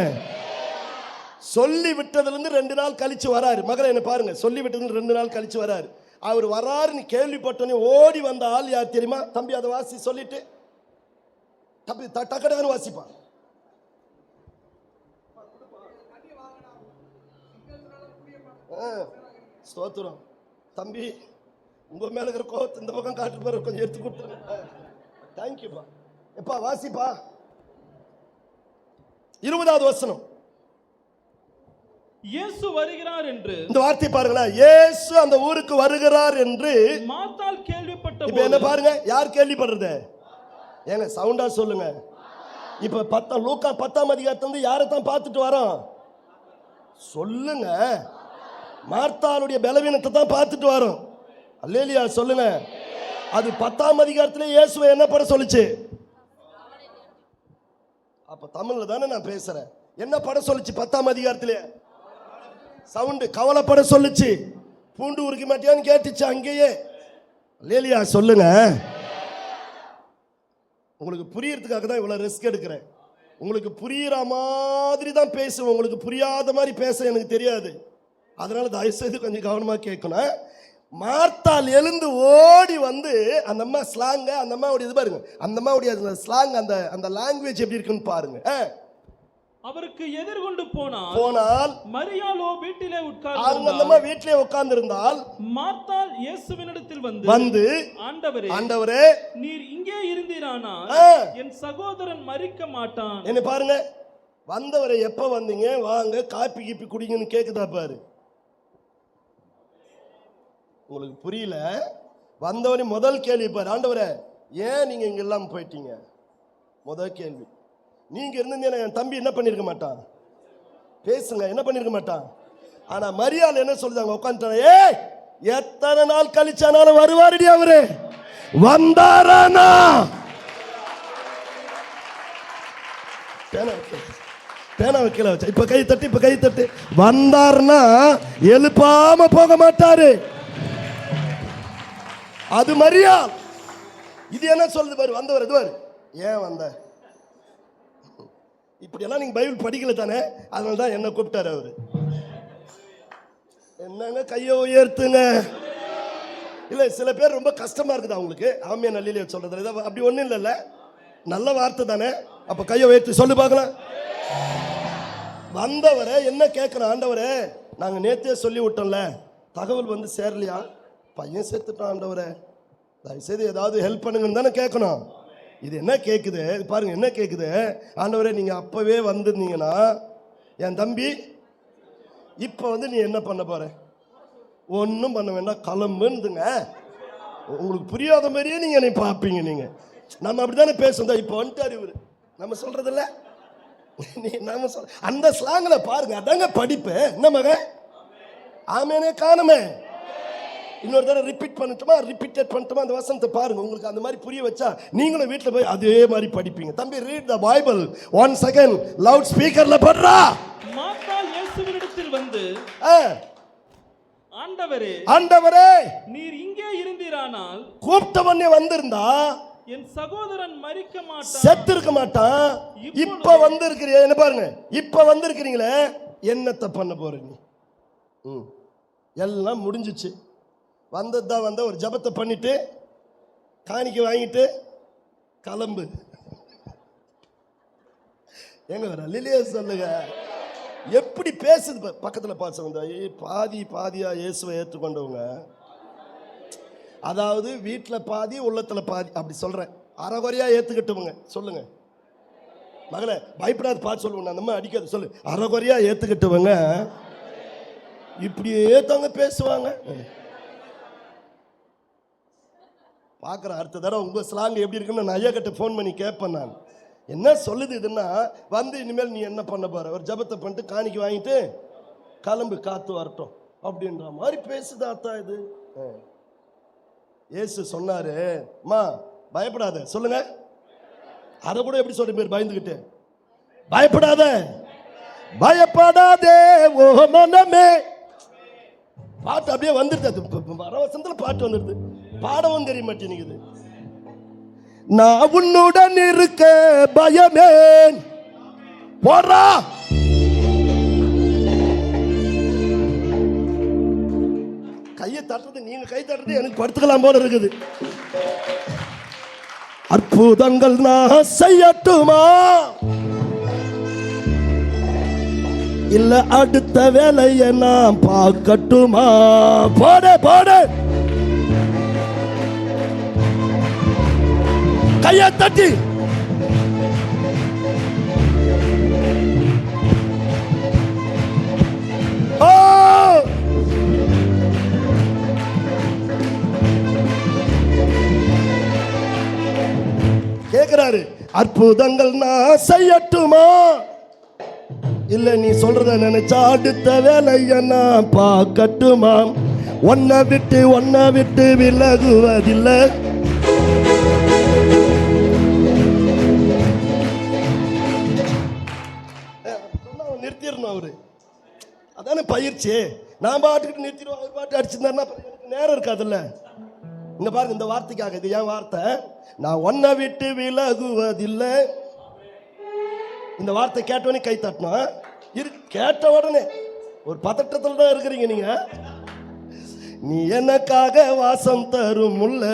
சொல்லி விட்டதுல இருந்து 2 நாள் கழிச்சு வராரு. மகளை என்ன பாருங்க, சொல்லி விட்டதுல 2 நாள் கழிச்சு வராரு. அவர் வராருன்னு கேள்விப்பட்டோன்னே ஓடி வந்த ஆள் யார் தெரியுமா? தம்பி அதை வாசி சொல்லிட்டு தம்பி டக்கடன்னு வாசிப்பா. ஸ்தோத்திரம். தம்பி உங்க மேல இருக்கிற கோவத்தை இந்த பக்கம் காட்டு பாரு, கொஞ்சம் எடுத்து கொடுத்துருங்க. தேங்க்யூப்பா. எப்பா வாசிப்பா. 20வது வசனம். இயேசு வருகிறார் என்று, இந்த வார்த்தை பாருங்களேன், இயேசு அந்த ஊருக்கு வருகிறார் என்று மார்த்தாள் கேள்விப்பட்ட. இப்ப என்ன பாருங்க, யார் கேள்விப்படுறது? ஏங்க சவுண்டா சொல்லுங்க. இப்ப லூக்கா 10ஆம் அதிகாரத்துல யாரை தான் பார்த்துட்டு வரோம் சொல்லுங்க? மார்த்தாளுடைய பலவீனத்தை தான் பார்த்துட்டு வரோம். அல்லேலூயா சொல்லுங்க. அது 10ஆம் அதிகாரத்திலே இயேசுவை என்ன பண்ண சொல்லுச்சு? அப்ப தமிழ்ல தானே நான் பேசுறேன். என்ன பட சொல்லுச்சு 10ஆம் அதிகாரத்திலே? சவுண்டு கவலைப்பட சொல்லுச்சு. பூண்டு உருக்க மாட்டியான்னு கேட்டுச்சு அங்கேயே. அல்லேலூயா சொல்லுங்க. உங்களுக்கு புரியறதுக்காக தான் இவ்வளவு ரிஸ்க் எடுக்கிறேன். உங்களுக்கு புரியுற மாதிரி தான் பேசுவேன். உங்களுக்கு புரியாத மாதிரி பேச எனக்கு தெரியாது. அதனால தயவு செய்து கொஞ்சம் கவனமா கேட்கணும். மார்த்தாள் எழுந்து ஓடி வந்து அந்த அம்மா ஸ்லாங்க, அந்த அம்மாவுடைய இது பாருங்க, அந்த அம்மாவுடைய ஸ்லாங், அந்த லாங்குவேஜ் எப்படி இருக்குன்னு பாருங்க. அவருக்கு எதிர்கொண்டு போனால் மரியாளோ வீட்டிலே வீட்டிலே உட்கார்ந்து இருந்தால் மார்த்தாள் இயேசுவினிடத்தில் வந்து ஆண்டவரே நீர் இங்கே இருந்தீரானால் என் சகோதரன் மரிக்க மாட்டான். என்ன பாருங்க, வந்தவரை எப்ப வந்தீங்க, வாங்க காப்பி கீப்பி குடிங்கன்னு கேக்குதா பாரு. உங்களுக்கு புரியல? வந்தவனே முதல் கேள்வி பாரு, ஆண்டவரே ஏன் நீங்க இங்க எல்லாம் போயிட்டீங்க? முதல் கேள்வி. நீங்க இருந்தீங்கன்னா என் தம்பி என்ன பண்ணிருக்க மாட்டான்? பேசுங்க, என்ன பண்ணிருக்க மாட்டான்? ஆனா மரியாள் என்ன சொல்லுதாங்க, உட்காந்துட்டாங்க. ஏய் எத்தனை நாள் கழிச்சானாலும் வருவாருடி அவரு. வந்தாரானா பேனா வைக்கல வச்சா. இப்ப கை தட்டு வந்தாருன்னா எழுப்பாம போக மாட்டாரு. அது மரியாள். இது என்ன சொல்லுது பாரு, வந்தவர் இது பாரு. ஏன் வந்த? இப்படியெல்லாம் நீங்க பைபிள் படிக்கல தானே, அதனால தான் என்ன கூப்பிட்டாரு அவரு. என்னங்க கையை உயர்த்துங்க. இல்ல சில பேர் ரொம்ப கஷ்டமா இருக்குது அவங்களுக்கு. ஆமியா நல்லிலே சொல்றது அப்படி ஒண்ணும் இல்லைல்ல, நல்ல வார்த்தை தானே. அப்ப கையை உயர்த்தி சொல்லு பார்க்கலாம். வந்தவரே என்ன கேட்குறோம், ஆண்டவரே நாங்கள் நேற்றே சொல்லி விட்டோம்ல, தகவல் வந்து சேரலையா, பையன் செத்துட்டான் ஆண்டவரே, தயவுசெய்து ஏதாவது ஹெல்ப் பண்ணுங்கன்னு தானே கேட்கணும். இது என்ன கேட்குது பாருங்க, என்ன கேட்குது, ஆண்டவரே நீங்கள் அப்போவே வந்திருந்தீங்கன்னா என் தம்பி இப்போ வந்து நீ என்ன பண்ண போற, ஒன்றும் பண்ண வேண்டாம் கிளம்புந்துங்க. உங்களுக்கு புரியாத மாதிரியே நீங்கள் என்னை பார்ப்பீங்க. நீங்கள் நம்ம அப்படி தானே பேசுந்தோம். இப்போ வந்துட்டார் இவர், நம்ம சொல்கிறதில்ல, நம்ம சொல் அந்த ஸ்லாங்கில் பாருங்க, அதாங்க படிப்பு. என்ன மகன் ஆமேனே காணுமே, இன்னொரு தடவை ரிப்பீட் பண்ணட்டுமா, ரிப்பீட்டட் பண்ணட்டுமா அந்த வசனத்தை பாருங்க. உங்களுக்கு அந்த மாதிரி புரிய வச்சா நீங்களும் வீட்டில் போய் அதே மாதிரி படிப்பீங்க. தம்பி read the Bible one second, loud ஸ்பீக்கர்ல படுறா. மார்த்தாள் இயேசுவினிடத்தில் வந்து, ஆண்டவரே ஆண்டவரே நீர் இங்கே இருந்தீரானால், கூப்பிட்டவனே வந்திருந்தா என் சகோதரன் மரிக்க மாட்டான், செத்து இருக்க மாட்டான். இப்ப வந்திருக்கிறீங்க, என்ன பாருங்க, இப்ப வந்திருக்கிறீங்களே, என்னத்தை பண்ண போறீங்க? எல்லாம் முடிஞ்சிச்சு. வந்ததுதான் வந்த ஒரு ஜபத்தை பண்ணிட்டு காணிக்கை வாங்கிட்டு கிளம்பு. எங்க வர லிலியா சொல்லுங்க, எப்படி பேசுது பக்கத்தில் பார்த்து பாதியா இயேசுவை ஏற்றுக்கொண்டவங்க, அதாவது வீட்டில் பாதி உள்ளத்தில் பாதி அப்படி சொல்றேன், அறகுறையா ஏற்றுக்கிட்டவங்க சொல்லுங்க. மகளே பயப்படாது பார்த்து சொல்லுவோம், அந்த மாதிரி அடிக்காது சொல்லு. அறகுறையா ஏற்றுக்கிட்டவங்க இப்படியே தாங்க பேசுவாங்க. பார்க்குற அடுத்த தடவை உங்கள் ஸ்லாங் எப்படி இருக்குன்னு நான் ஐயா கிட்ட ஃபோன் பண்ணி கேட்பேன். நான் என்ன சொல்லுது இதுன்னா, வந்து இனிமேல் நீ என்ன பண்ண போற, ஒரு ஜபத்தை பண்ணிட்டு காணிக்கை வாங்கிட்டு கிளம்பு, காத்து வரட்டும் அப்படின்ற மாதிரி பேசுதாத்தா இது. இயேசு சொன்னாரு, அம்மா பயப்படாத சொல்லுங்க. அதை கூட எப்படி சொல்ற பேர் பயந்துகிட்டு, பயப்படாத பயப்படாதே ஓ மனமே. பாட்டு அப்படியே வந்துடுது, வர வசனத்துல பாட்டு வந்துடுது, பாடவும் தெரிய மாட்டேங்குது. நான் உன்னுடன் இருக்க பயமே போறா. கையை தட்டுறது, நீங்க கை தட்டுறது எனக்கு படுத்துக்கலாம் போல இருக்குது. அற்புதங்கள் நான் செய்யட்டுமா, இல்ல அடுத்த வேலையை நான் பார்க்கட்டுமா? போட போட கையை தட்டி கேட்கிறாரு, அற்புதங்கள் நான் செய்யட்டுமா, இல்ல நீ சொல்றத நினைச்சா அடுத்த வேலைய நான் பார்க்கட்டுமா? ஒன்ன விட்டு விலகுவதில்லை. நிறுத்திடணும் அவரு, அதானே பயிற்சி. நான் பாட்டுக்கிட்டு நிறுத்திடுவோம், அவர் பாட்டு அடிச்சிருந்தாருன்னா நேரம் இருக்காதுல்ல. இங்க பாருங்க, இந்த வார்த்தைக்காக, இது என் வார்த்தை, நான் ஒன்ன விட்டு விலகுவதில்லை. இந்த வார்த்தை கேட்டவனே கை தட்டணும். கேட்ட உடனே ஒரு பதட்டத்தில் தான் இருக்கிறீங்க நீங்க. நீ எனக்காக வாசம் தரும் முல்ல,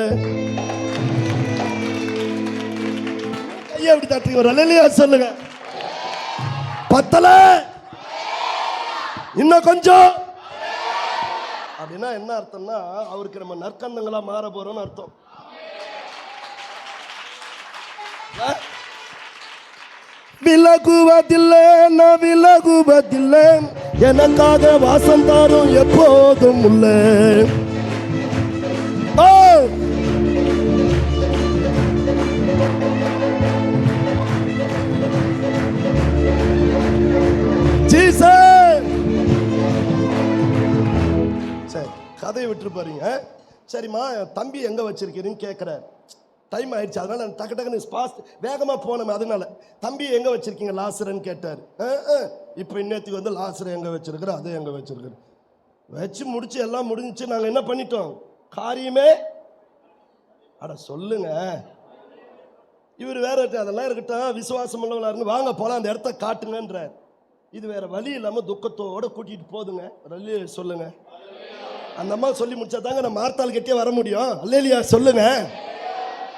கையை அப்படி தட்டுங்க, இல்லையா சொல்லுங்க. பத்தல இன்னும் கொஞ்சம் அப்படின்னா என்ன அர்த்தம்னா, அவருக்கு நம்ம நற்கந்தங்களா மாற போறோம்னு அர்த்தம். விலகுவதில்லை, நான் விலகுவதில்லை, எனக்காக வாசம் தாரும் எப்போதும் உள்ள. சரி, கதையை விட்டு பாருங்க. சரிம்மா, தம்பி எங்க வச்சிருக்கீங்கன்னு கேட்கிறார். டைம் ஆயிடுச்சு, அதனால டக்கு டக்குன்னு ஃபாஸ்ட் வேகமாக போனோம். அதனால தம்பி எங்கே வச்சிருக்கீங்க லாசரன்னு கேட்டார். இப்போ இன்னத்துக்கு வந்து லாசரை எங்கே வச்சிருக்கிற, அதை எங்கே வச்சிருக்கிற வச்சு முடிச்சு எல்லாம் முடிஞ்சிச்சு. நாங்கள் என்ன பண்ணிட்டோம், காரியமே அட சொல்லுங்க. இவர் வேற அதெல்லாம் இருக்கட்டும், விசுவாசம் உள்ளவங்களா இருந்து வாங்க போகலாம், அந்த இடத்த காட்டுங்கன்றார். இது வேற வழி இல்லாமல் துக்கத்தோடு கூட்டிகிட்டு போதுங்க. வழி சொல்லுங்க. அந்த அம்மா சொல்லி முடிச்சா தாங்க நம்ம மார்த்தாள் கிட்டே வர முடியும். அல்லேலியா சொல்லுங்க.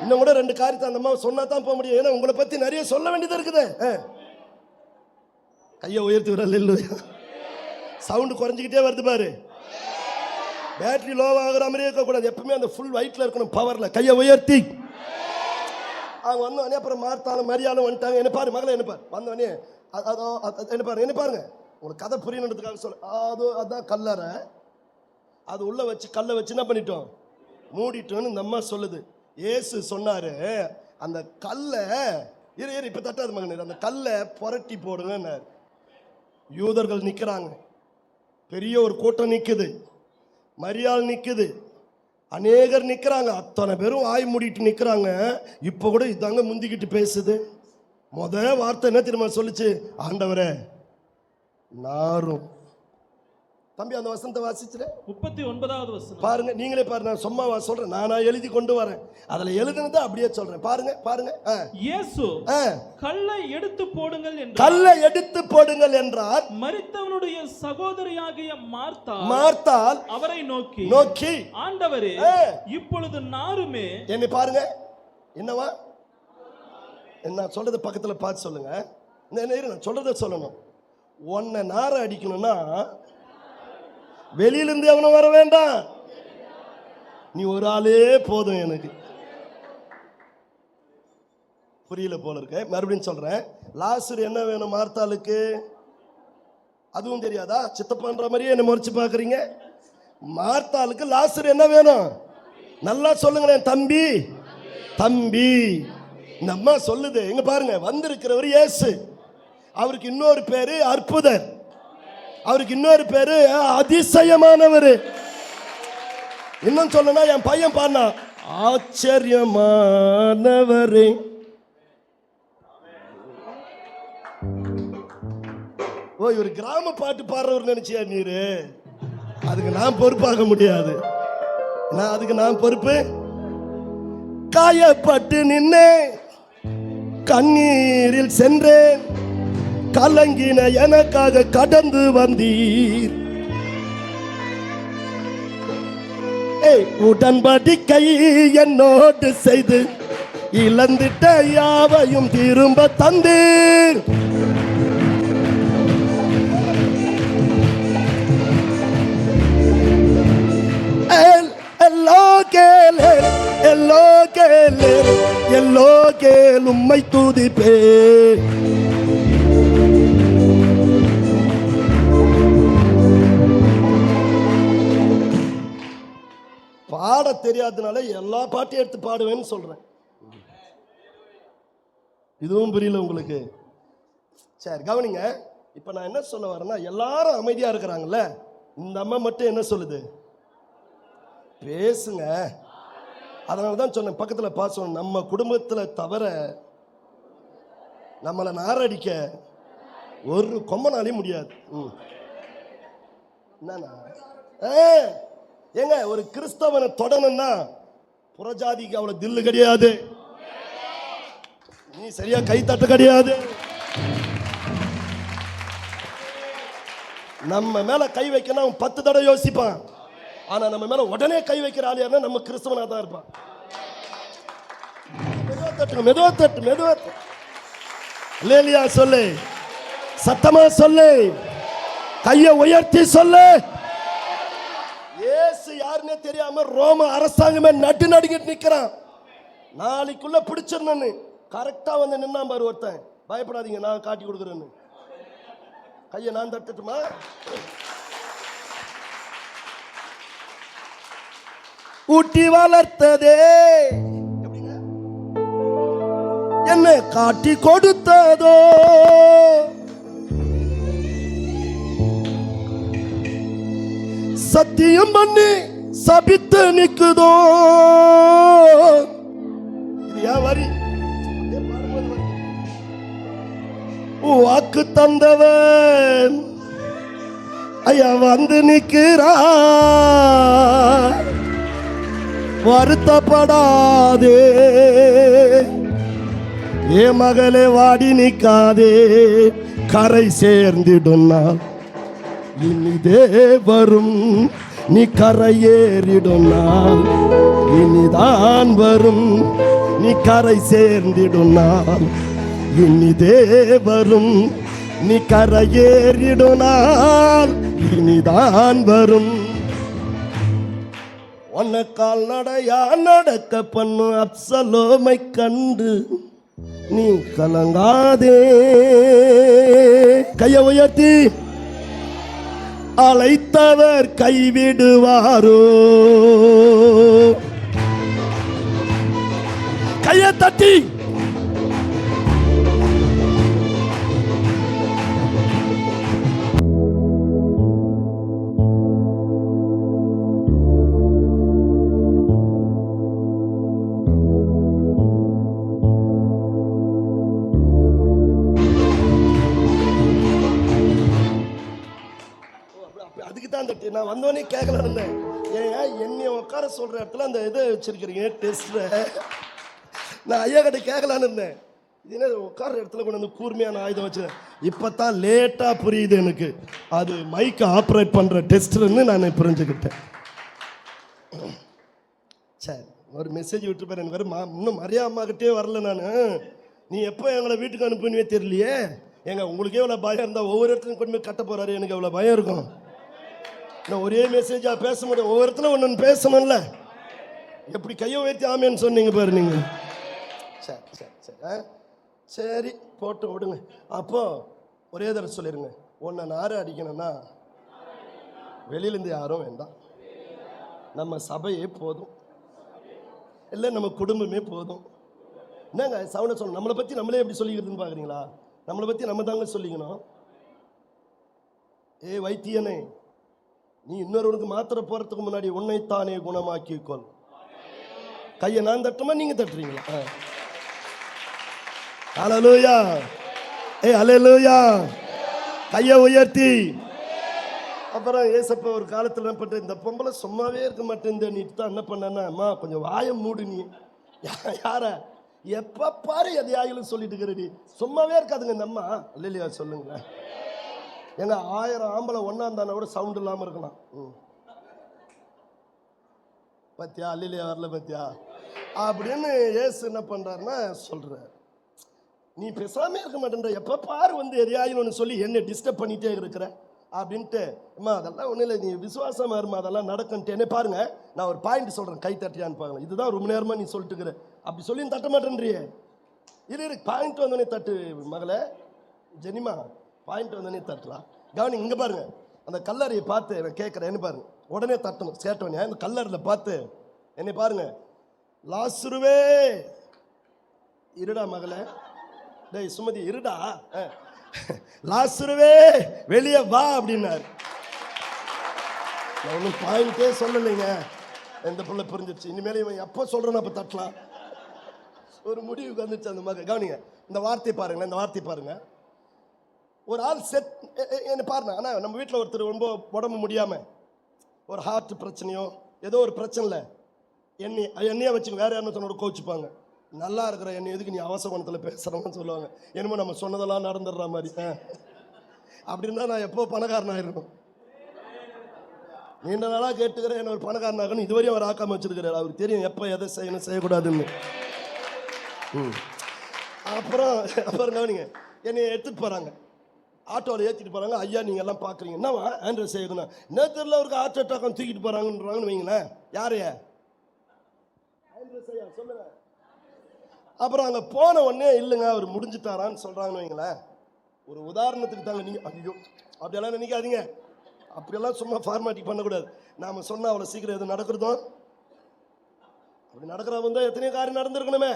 இன்னும் கூட 2 காரியத்தை அந்த அம்மா சொன்னா தான் போக முடியும். ஏன்னா உங்களை பத்தி நிறைய சொல்ல வேண்டியது இருக்குது. கையை உயர்த்தி விடல இல்லையா? சவுண்டு குறைஞ்சிக்கிட்டே வருது பாரு. பேட்டரி லோவாகிற மாதிரியே இருக்கக்கூடாது, எப்பவுமே அந்த ஃபுல் வெயிட்ல இருக்கணும், பவர்ல. கையை உயர்த்தி. அவங்க வந்தோடனே அப்புறம் மார்த்தாலும் மரியாதை வந்துட்டாங்க. என்ன பாரு மகளை, என்ன பாரு வந்தோடனே என்ன பாரு, என்ன பாருங்க, உங்களுக்கு கதை புரியணுன்றதுக்காக சொல்ல. அதான் கல்லறை, அது உள்ள வச்சு கல்லை வச்சு என்ன பண்ணிட்டோம், மூடிட்டோன்னு இந்த அம்மா சொல்லுது. ஏசு சொன்னாரு, அந்த கல்லை இப்ப தட்டாது மகன், அந்த கல்லை புரட்டி போடுங்க. யூதர்கள் நிக்கிறாங்க, பெரிய ஒரு கூட்டம் நிக்குது, மரியாள் நிக்குது, அநேகர் நிக்கிறாங்க, அத்தனை பேரும் ஆய் மூடிட்டு நிக்கிறாங்க. இப்ப கூட இதாங்க முந்திக்கிட்டு பேசுது. முத வார்த்தை என்ன தெரியுமா சொல்லுச்சு? ஆண்டவரே நாரும். தம்பி அந்த வசனத்தை வாசிச்சுட்டு 39வது வசனம் பாருங்க, நீங்களே பாருங்க. நான் சும்மா சொல்றேன், நானா எழுதி கொண்டு வரேன், அதுல எழுதுனதை அப்படியே சொல்றேன். பாருங்க பாருங்க. இயேசு கல்லை எடுத்து போடுங்கள் என்றார். கல்லை எடுத்து போடுங்கள் என்றார். மரித்தவனுடைய சகோதரியாகிய மார்த்தாள் அவரை நோக்கி ஆண்டவரே, இப்பொழுது நாருமே. என்ன பாருங்க, என்னவா என்ன சொல்றது, பக்கத்துல பார்த்து சொல்லுங்க. நான் சொல்றத சொல்லணும். உன்னை நார அடிக்கணும்னா வெளியிலிருந்து எவனும் வர வேண்டாம், நீ ஒரு ஆளே போதும். எனக்கு புரியல போல இருக்க, மறுபடியும் சொல்றேன். லாசர் என்ன வேணும் மார்த்தாளுக்கு? அதுவும் தெரியாதா? சித்தப்பான்ற மாதிரியே என்ன முறைச்சு பாக்குறீங்க. மார்த்தாளுக்கு லாசர் என்ன வேணும்? நல்லா சொல்லுங்களேன். தம்பி தம்பி. இந்த அம்மா சொல்லுது, எங்க பாருங்க, வந்திருக்கிறவர் இயேசு. அவருக்கு இன்னொரு பேரு அற்புதர், அவருக்கு இன்னொரு பேரு அதிசயமானவர். இன்னும் சொல்லனா, என் பையன் பாடினா ஆச்சரியமானவரே. ஓ, இவர் கிராம பாட்டு பாடுறவர் நினைச்சியா நீரு? அதுக்கு நான் பொறுப்பாக முடியாது. அதுக்கு நான் பொறுப்பு. காயப்பட்டு நின்னேன், கண்ணீரில் சென்றேன், கலங்கின எனக்காக கடந்து வந்தீர். உடன்படிக்கை என்னோடு செய்து இழந்திட்ட யாவையும் திரும்ப தந்தீர். எல்லோ கேள் உம்மை துதிப்பே. பாட தெரியாதனால எல்லா பாட்டையும் எடுத்து பாடுவேன்னு சொல்றேன். இதுவும் புரியல உங்களுக்கு? சரி கவனிங்க. இப்ப நான் என்ன சொல்ல வரேன்னா, எல்லாரும் அமைதியா இருக்கிறாங்கல்ல, இந்த அம்மா மட்டும் என்ன சொல்லுது? பேசுங்க. அதனாலதான் சொன்னேன், பக்கத்துல பாசம். நம்ம குடும்பத்துல தவிர நம்மளை நாரடிக்க ஒரு கொம்பனாலே முடியாது. என்னன்னா ஏங்க, ஒரு கிறிஸ்தவனை தொடணும்னா புறஜாதிக்கு அவ்வளவு தில்லு கிடையாது, நீ சரியா கைத்தட்ட கிடையாது. நம்ம மேல கை வைக்கணும் அவன் 10 தடவை யோசிப்பான். ஆனா நம்ம மேல உடனே கை வைக்கிற ஆள் யாருன்னா நம்ம கிறிஸ்தவனா தான் இருப்பான். மெதுவா தட்டு. லேலியா சொல்லு, சத்தமா சொல்லு, கையை உயர்த்தி சொல்லு. இயேசு யாருன்னே தெரியாம ரோம அரசாங்கமே நடு நடுங்கிட்டு நிக்கிறான். நாளைக்குள்ள பிடிச்சிடணும்னு கரெக்டா வந்து நின்னா பாரு ஒருத்தன். பயப்படாதீங்க, நான் காட்டி கொடுக்குறேன்னு. கையை நான் தட்டுமா? ஊட்டி வளர்த்ததே என்ன காட்டி கொடுத்ததோ, சத்தியம் பண்ணி சபித்து நிக்குதோ. வரி வாக்கு தந்தவன் ஐயா வந்து நிக்கிறா. வருத்தப்படாதே ஏ மகளே, வாடி நிக்காதே, கரை சேர்ந்திடும் நாள் இனிதே வரும். நீ கரையேறிடும் நாள் இனிதான் வரும். நீ கரை சேர்ந்திடும் நாள் இனிதே வரும். நீ கரையேறிடுனால் இனிதான் வரும். உன்னை கால்நடையா நடக்க பண்ணு அப்சலோமை கண்டு நீ கலங்காதே. கையை உயர்த்தி அழைத்தவர் கைவிடுவாரோ? கையை தட்டி நான் வந்தோடனே கேட்கலாம் இருந்தேன். ஏன் என்னைய உட்கார சொல்ற இடத்துல அந்த இதை வச்சிருக்கிறீங்க டெஸ்ட்ல? நான் ஐயா கிட்ட கேட்கலான்னு இருந்தேன். இது என்ன உட்கார இடத்துல கொண்டு வந்து கூர்மையான ஆயுதம் வச்சு. இப்பதான் லேட்டா புரியுது எனக்கு, அது மைக்கை ஆப்ரேட் பண்ற டெஸ்ட்னு நான் புரிஞ்சுக்கிட்டேன். சரி, ஒரு மெசேஜ் விட்டு போறேன். எனக்கு இன்னும் மரியா அம்மா கிட்டே வரல. நான் நீ எப்போ எங்களை வீட்டுக்கு அனுப்புனே தெரியலையே. ஏங்க உங்களுக்கே எவ்வளோ பயம் இருந்தால் ஒவ்வொரு இடத்துலையும் கொண்டு போய் கட்ட போறாரு. எனக்கு எவ்வளோ பயம் இருக்கும். நான் ஒரே மெசேஜாக பேச முடியும், ஒவ்வொரு இடத்துல ஒன்று பேசணும்ல. எப்படி கையை உயர்த்தி ஆமேன்னு சொன்னீங்க பாரு நீங்க. சரி சரி சரி சரி போட்டு விடுங்க. அப்போ ஒரே தடவை சொல்லிடுங்க, உன்னை நாரை அடிக்கணும்னா வெளியிலேருந்து யாரும் வேண்டாம், நம்ம சபையே போதும், இல்லை நம்ம குடும்பமே போதும். என்னங்க சவுண்டை சொல்லணும். நம்மளை பற்றி நம்மளே எப்படி சொல்லிக்கிறதுன்னு பார்க்குறீங்களா? நம்மளை பற்றி நம்ம தாங்க சொல்லிக்கணும். ஏ வைத்தியனே, நீ இன்னொருவனுக்கு மாத்திரை போறதுக்கு முன்னாடி உன்னைத்தானே குணமாக்கிக்கொள். கையை நான் தட்டுமா நீங்க தட்டுறீங்களா? ஹல்லேலூயா, ஹல்லேலூயா. கையை உயர்த்தி. அப்புறம் ஏசப்ப ஒரு காலத்தில் என்ன பண்ற, இந்த பொம்பளை சும்மாவே இருக்க மாட்டேன் நீ தான் என்ன பண்ணனா, அம்மா கொஞ்சம் வாயை மூடு. நீ யார எப்ப பாரு எதையாயிலும் சொல்லிட்டு இருக்கிறடி, சும்மாவே இருக்காதுங்க இந்த அம்மா. இல்லையா சொல்லுங்களேன். ஏங்க 1000 ஆம்பளை ஒன்னா இருந்தான கூட சவுண்ட் இல்லாம இருக்கலாம். பத்தியா அல்லையா வரல பத்தியா அப்படின்னு ஏசு என்ன பண்றாருன்னா சொல்ற, நீ பேசாம இருக்க மாட்டேன்ற, எப்ப பாரு வந்து எதையாயிலும் ஒன்று சொல்லி என்ன டிஸ்டர்ப் பண்ணிட்டே இருக்கிற அப்படின்ட்டு. அம்மா அதெல்லாம் ஒன்றும் இல்லை, நீ விசுவாசமா இருமா, அதெல்லாம் நடக்குன்ட்டு. என்ன பாருங்க, நான் ஒரு பாயிண்ட் சொல்றேன், கை தட்டியான்னு பாருங்க. இதுதான் ரொம்ப நேரமா நீ சொல்லிட்டு இருக்கிற, அப்படி சொல்லி தட்ட மாட்டேன்றியே. இரு பாயிண்ட் வந்தோடனே தட்டு மகளே ஜெனிமா, பாயிண்ட் வந்தோடனே தட்டலாம். கவனி இங்க பாருங்க, அந்த கல்லறையை பார்த்து நான் கேட்குறேன், என்ன பாருங்க, உடனே தட்டணும். கேட்டவனே அந்த கல்லறையில் பார்த்து என்னை பாருங்க, லாசுருவே இருடா மகளே, டேய் சுமதி இருடா, லாசுருவே வெளியே வா அப்படின்னாரு. நான் ஒன்றும் பாயிண்டே சொல்லலைங்க, எந்த பிள்ளை புரிஞ்சிருச்சு. இனிமேல் இவன் எப்போ சொல்றேன்னு அப்போ தட்டலாம். ஒரு முடிவுக்கு வந்துச்சு அந்த மகள். கவனிங்க இந்த வார்த்தை பாருங்களேன், இந்த வார்த்தை பாருங்க. ஒரு ஆள் என்ன பாருங்க, ஆனால் நம்ம வீட்டில் ஒருத்தர் ரொம்ப உடம்பு முடியாம ஒரு ஹார்ட் பிரச்சனையோ ஏதோ ஒரு பிரச்சனை இல்லை, எண்ணெயை வச்சு வேற யாரும் சொன்னோட கோச்சுப்பாங்க. நல்லா இருக்கிற என்னை எதுக்கு நீ அவசகுணத்தில் பேசுகிறோம்னு சொல்லுவாங்க. என்னமோ நம்ம சொன்னதெல்லாம் நடந்துடுற மாதிரி. அப்படின்னா நான் எப்போ பணக்காரன் ஆயிடணும். நீண்ட நாளாக கேட்டுக்கிறேன் என்ன ஒரு பணக்காரன் ஆகணும், இதுவரையும் அவர் ஆக்காம வச்சிருக்கிறார். அவருக்கு தெரியும் எப்போ எதை செய்யணும் செய்யக்கூடாதுன்னு. அப்புறம் கவனிங்க, என்னை எடுத்துகிட்டு போகிறாங்க, ஆட்டோவில் ஏற்றிட்டு போகிறாங்க. ஐயா நீங்கள் எல்லாம் பார்க்குறீங்க, என்னவா ஆண்ட்ராய்ட் செய்யணும் என்ன தெரியல, அவருக்கு ஹார்ட் அட்டாக் தூக்கிட்டு போகிறாங்கன்றாங்கன்னு வைங்களேன். யாரையா ஆண்ட்ராய்ட் செய்ய சொல்லுங்க. அப்புறம் அங்கே போன உடனே இல்லைங்க அவர் முடிஞ்சுட்டாரான்னு சொல்கிறாங்கன்னு வைங்களேன். ஒரு உதாரணத்துக்கு தாங்க, நீங்கள் ஐயோ அப்படியெல்லாம் நினைக்காதீங்க, அப்படியெல்லாம் சும்மா ஃபார்மாலிட்டி பண்ணக்கூடாது. நாம் சொன்னால் அவ்வளோ சீக்கிரம் எது நடக்கிறதும் அப்படி நடக்கிறவங்க தான் எத்தனையோ காரியம் நடந்திருக்கணுமே.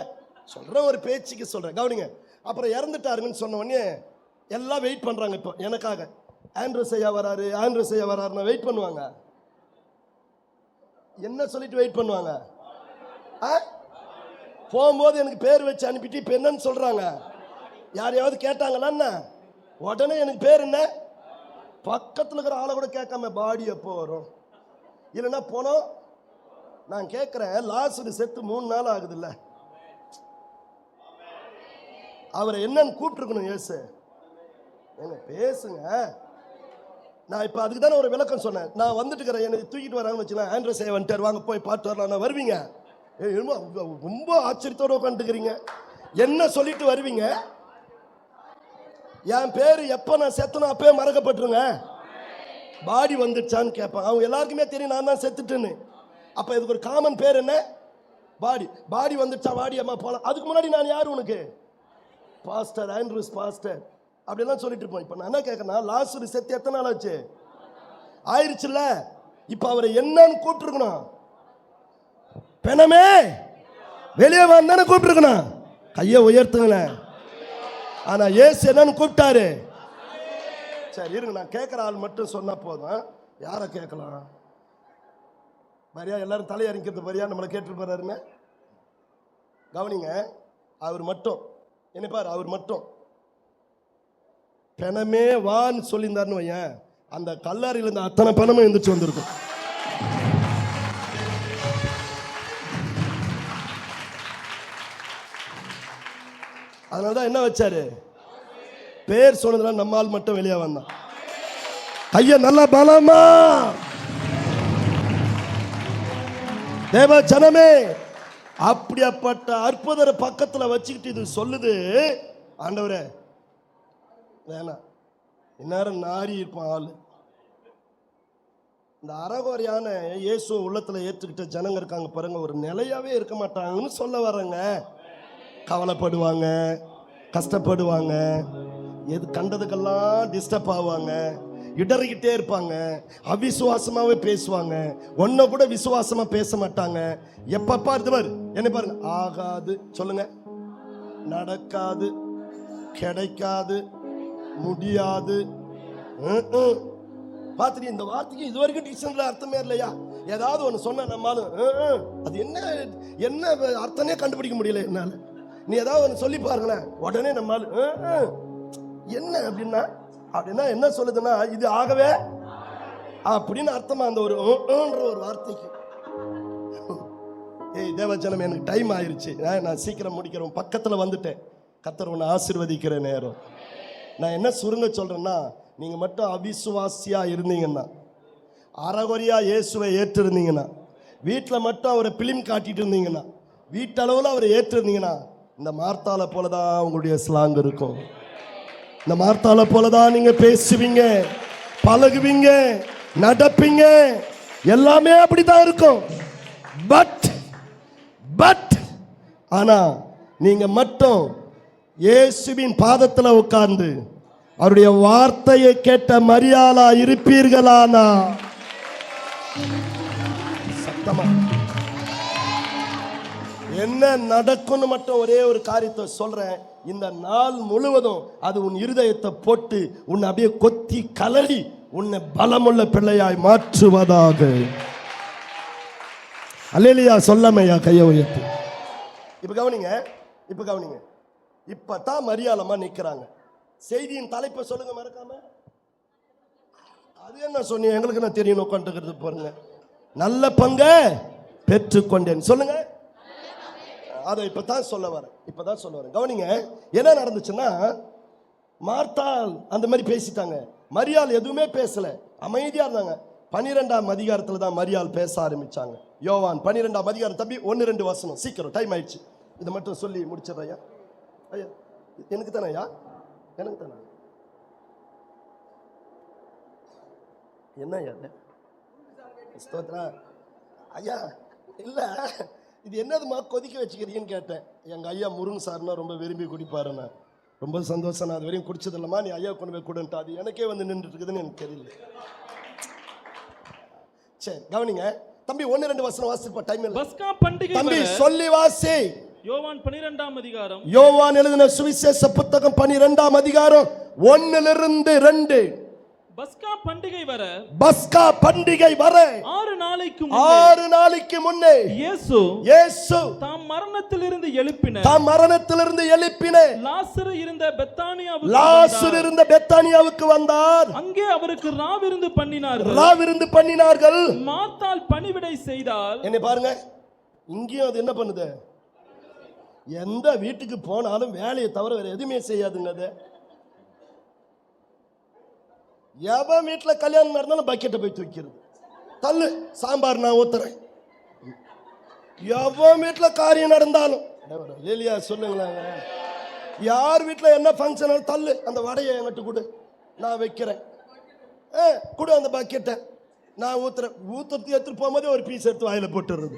சொல்கிறேன் ஒரு பேச்சுக்கு சொல்கிறேன், கவனிங்க. அப்புறம் இறந்துட்டாருங்கன்னு சொன்ன உடனே எல்லாம் வெயிட் பண்ணுறாங்க. இப்போ எனக்காக ஆண்ட்ரூஸ் ஐயா வராரு, ஆண்ட்ரூஸ் ஐயா வராருன்னா வெயிட் பண்ணுவாங்க. என்ன சொல்லிட்டு வெயிட் பண்ணுவாங்க? போகும்போது எனக்கு பேர் வச்சு அனுப்பிட்டு இப்போ என்னன்னு சொல்கிறாங்க, யாரையாவது கேட்டாங்களா? உடனே எனக்கு பேர் என்ன, பக்கத்தில் இருக்கிற ஆளை கூட கேட்காம பாடி எப்போ வரும் இல்லைன்னா போனோம். நான் கேட்குறேன், லாஸ்ட் செத்து 3 நாள் ஆகுது இல்லை, அவரை என்னன்னு கூப்பிட்டுருக்கணும் ஏசு. ஏங்க பேசுங்க. நான் இப்போ அதுக்கு தானே ஒரு விளக்கம் சொன்னேன். நான் வந்துட்டு இருக்கிறேன், எனக்கு தூக்கிட்டு வராங்கன்னு வச்சுக்கலாம், ஆண்ட்ரஸ் ஐயா வந்துட்டார் வாங்க போய் பார்த்து வரலாம். நான் வருவீங்க, ரொம்ப ஆச்சரியத்தோடு உட்காந்துக்கிறீங்க. என்ன சொல்லிட்டு வருவீங்க? என் பேர் எப்போ நான் செத்தனும் அப்பவே மறக்கப்பட்டுருங்க. பாடி வந்துடுச்சான்னு கேட்பாங்க. அவங்க எல்லாருக்குமே தெரியும் நான் தான் செத்துட்டேன்னு. அப்போ இதுக்கு ஒரு காமன் பேர் என்ன? பாடி வந்துடுச்சா, வாடி அம்மா போகலாம். அதுக்கு முன்னாடி நான் யார் உனக்கு? பாஸ்டர் ஆண்ட்ரூஸ் பாஸ்டர் அப்படிலாம் சொல்லிட்டு இருப்போம். இப்போ நான் என்ன கேட்கறேன்னா, லாசரு செத்து எத்தனை நாள் ஆச்சு? ஆயிடுச்சுல்ல. இப்போ அவரை என்னன்னு கூப்பிட்டுருக்கணும்? பெணமே வெளியே வந்தானே கூப்பிட்டுருக்கணும். கையை உயர்த்துங்களேன். ஆனா ஏசு என்னன்னு கூப்பிட்டாரு? சரி இருங்க, நான் கேட்குற ஆள் மட்டும் சொன்னா போதும். யாரை கேட்கலாம்? மரியா எல்லாரும் தலையறிக்கிறது மரியா நம்மளை கேட்டு போறாருன்னு கவனிங்க. அவர் மட்டும் என்ன பாரு, அவர் மட்டும் பெணமே வான்னு சொல்லியிருந்தாருன்னு வையன், அந்த கல்லறையில் இருந்த அத்தனை பணமும் எந்திரிச்சு வந்திருக்கும். அதனாலதான் என்ன வச்சாரு? பேர் சொன்னதுனால நம்மால் மட்டும் வெளியே வந்தான். கைய நல்ல பலமா தேவ ஜனமே, அப்படிப்பட்ட அற்புதரை பக்கத்துல வச்சுக்கிட்டு இது சொல்லுது, ஆண்டவரே வேணாம், இந்நேரம் நாரி இருப்பான் ஆளு. இந்த அறகுறையான இயேசு உள்ளத்துல ஏற்றுக்கிட்ட ஜனங்க இருக்காங்க பாருங்க, ஒரு நிலையாவே இருக்க மாட்டாங்கன்னு சொல்ல வர்றேங்க. கவலைப்படுவாங்க, கஷ்டப்படுவாங்க, எது கண்டதுக்கெல்லாம் டிஸ்டர்ப் ஆவாங்க, இடறிக்கிட்டே இருப்பாங்க, அவிசுவாசமாவே பேசுவாங்க, ஒன்ன கூட விசுவாசமா பேச மாட்டாங்க. எப்பப்பா இருந்தவர் என்ன பாருங்க, ஆகாது சொல்லுங்க, நடக்காது, கிடைக்காது, முடியாது. பார்த்துட்டு இந்த வார்த்தைக்கு இது வரைக்கும் டிக்ஷனரியில் அர்த்தமே இல்லையா? ஏதாவது ஒன்று சொன்ன நம்மளும் அது என்ன என்ன அர்த்தமே கண்டுபிடிக்க முடியல என்னால. நீ ஏதாவது ஒன்று சொல்லி பாருங்களேன், உடனே நம்மளால என்ன அப்படின்னா என்ன சொல்லுதுன்னா, இது ஆகவே அப்படின்னு அர்த்தமா அந்த ஒரு ஒரு வார்த்தைக்கு. ஏய் தேவஜனம், எனக்கு டைம் ஆயிருச்சு, நான் சீக்கிரம் முடிக்கிறேன், பக்கத்தில் வந்துட்டேன். கர்த்தர் உன்னை ஆசீர்வதிக்கிற நேரம். நான் என்ன சுருங்க சொல்றேன்னா, நீங்க மட்டும் அவிசுவாசியா இருந்தீங்கன்னா, அறகுறையா இயேசுவை ஏற்றிருந்தீங்கன்னா, வீட்டில் மட்டும் அவரை பிலிம் காட்டிட்டு இருந்தீங்கன்னா, வீட்டளவில் அவரை ஏற்றிருந்தீங்கன்னா, இந்த மார்த்தால போலதான் உங்களுடைய ஸ்லாங் இருக்கும். இந்த மார்த்தால போலதான் நீங்க பேசுவீங்க, பழகுவீங்க, நடப்பீங்க, எல்லாமே அப்படிதான் இருக்கும். பட் ஆனா நீங்க மட்டும் இயேசுவின் பாதத்துல உட்கார்ந்து அவருடைய வார்த்தையை கேட்ட மரியாளா இருப்பீர்களானா, சத்தமா என்ன நடக்கும்னு மட்டும் ஒரே ஒரு காரியத்தை சொல்றேன். இந்த நாள் முழுவதும் அது உன் இருதயத்தை போட்டு உன்னை அப்படியே கொத்தி கலடி உன்னை பலமுள்ள பிள்ளையாய் மாற்றுவதாக. அல்லேலூயா சொல்லாமையா கையை உயர்த்தி. இப்ப கவனிங்க, இப்பதான் மரியாளமா நிக்கிறாங்க. செய்தியின் தலைப்பை சொல்லுங்க மறக்காம. அது என்ன சொன்னீங்க எங்களுக்கு நான் தெரியும், உட்காந்துக்கிறது பாருங்க. நல்ல பங்கை பெற்றுக்கொண்டேன் சொல்லுங்க. அதை இப்பதான் சொல்ல வரேன். கவனிங்க, என்ன நடந்துச்சுன்னா, மார்த்தாள் அந்த மாதிரி பேசிட்டாங்க, மரியாள் எதுவுமே பேசல, அமைதியா இருந்தாங்க. 12ஆம் அதிகாரத்துல தான் மரியாள் பேச ஆரம்பிச்சாங்க. யோவான் 12ஆம் அதிகாரம், தம்பி 1-2 வசனம், சீக்கிரம் டைம் ஆயிடுச்சு, இதை மட்டும் சொல்லி முடிச்சிடறேன். ஐயா எனக்கு தானே, என்ன ஐயா இல்ல, இது என்னதுமா கொதிக்க வச்சுக்கிறீங்கன்னு கேட்டேன். எங்க ஐயா முருங்க சார்னா ரொம்ப விரும்பி குடிப்பாருண்ணா, ரொம்ப சந்தோஷம். நான் அது வரையும் குடிச்சது இல்லம்மா, நீ ஐயா கொண்டு போய் கொடுன்ட்டு அது எனக்கே வந்து நின்றுட்டு இருக்குதுன்னு எனக்கு தெரியல. சரி கவனிங்க தம்பி, 1-2 வசனம் வாசிப்பா, டைம் இல்ல. பஸ்கா பண்டிகை தம்பி சொல்லி வாசி. யோவான் 12ஆம் அதிகாரம், யோவான் எழுதின சுவிசேஷ புத்தகம் 12ஆம் அதிகாரம் 1-2. பஸ்கா பண்டிகை வர 6 நாளைக்கு முன்னே இயேசு தாம் மரணத்திலிருந்து எழுப்பின லாசரு இருந்த பெத்தானியாவுக்கு வந்தார். அங்கே அவருக்கு ராவிருந்து பண்ணினார்கள். மார்த்தாள் பணிவிடை செய்தால். என்ன பாருங்க, இங்கேயும் அது என்ன பண்ணுது, எந்த வீட்டுக்கு போனாலும் வேலையை தவிர வேற எதுவுமே செய்யாதுங்க. அது எவன் வீட்டுல கல்யாணம் நடந்தாலும் பக்கெட்டை போய் தூக்கிறது, தள்ளு சாம்பார் நான் ஊத்துறேன். எவன் வீட்டுல காரியம் நடந்தாலும் இல்லையா சொல்லுங்களேன், யார் வீட்டில் என்ன ஃபங்க்ஷன் தள்ளு, அந்த வடையை என்கிட்ட கொடு, நான் வைக்கிறேன். கொடு அந்த பக்கெட்டை, நான் ஊற்றுறதுக்கு எடுத்துட்டு போகும்போதே ஒரு பீஸ் எடுத்து வாயில் போட்டுடுறது.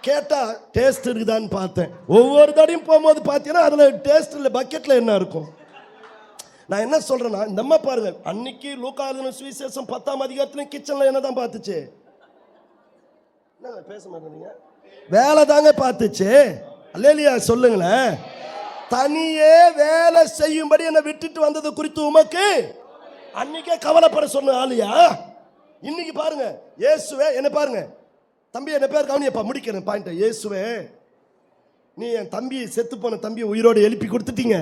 கேட்டா டேஸ்ட் இருக்குதான்னு பார்த்தேன். ஒவ்வொரு தடையும் போகும்போது பார்த்தீங்கன்னா அதில் டேஸ்ட் இல்லை, பக்கெட்டில் என்ன இருக்கும். நான் என்ன சொல்றேன்னா, இந்த அம்மா பாருங்க, அன்னைக்கு லூக்கா எழுதின சுவிசேஷம் 10ஆம் அதிகாரத்துல கிச்சன்ல என்னதான் பார்த்துச்சு? என்ன பேச மாட்டேங்க, வேலை தாங்க பார்த்துச்சு. அல்லேலூயா சொல்லுங்களேன். தனியே வேலை செய்யும்படி என்னை விட்டுட்டு வந்தது குறித்து உமக்கு அன்னைக்கே கவலைப்பட சொன்ன ஆளியா? இன்னைக்கு பாருங்க, இயேசுவே என்ன பாருங்க, தம்பி என்ன பேர் கவனியப்பா, முடிக்கிறேன் பாயிண்ட். இயேசுவே, நீ என் தம்பி செத்து போன தம்பியை உயிரோடு எழுப்பி கொடுத்துட்டீங்க,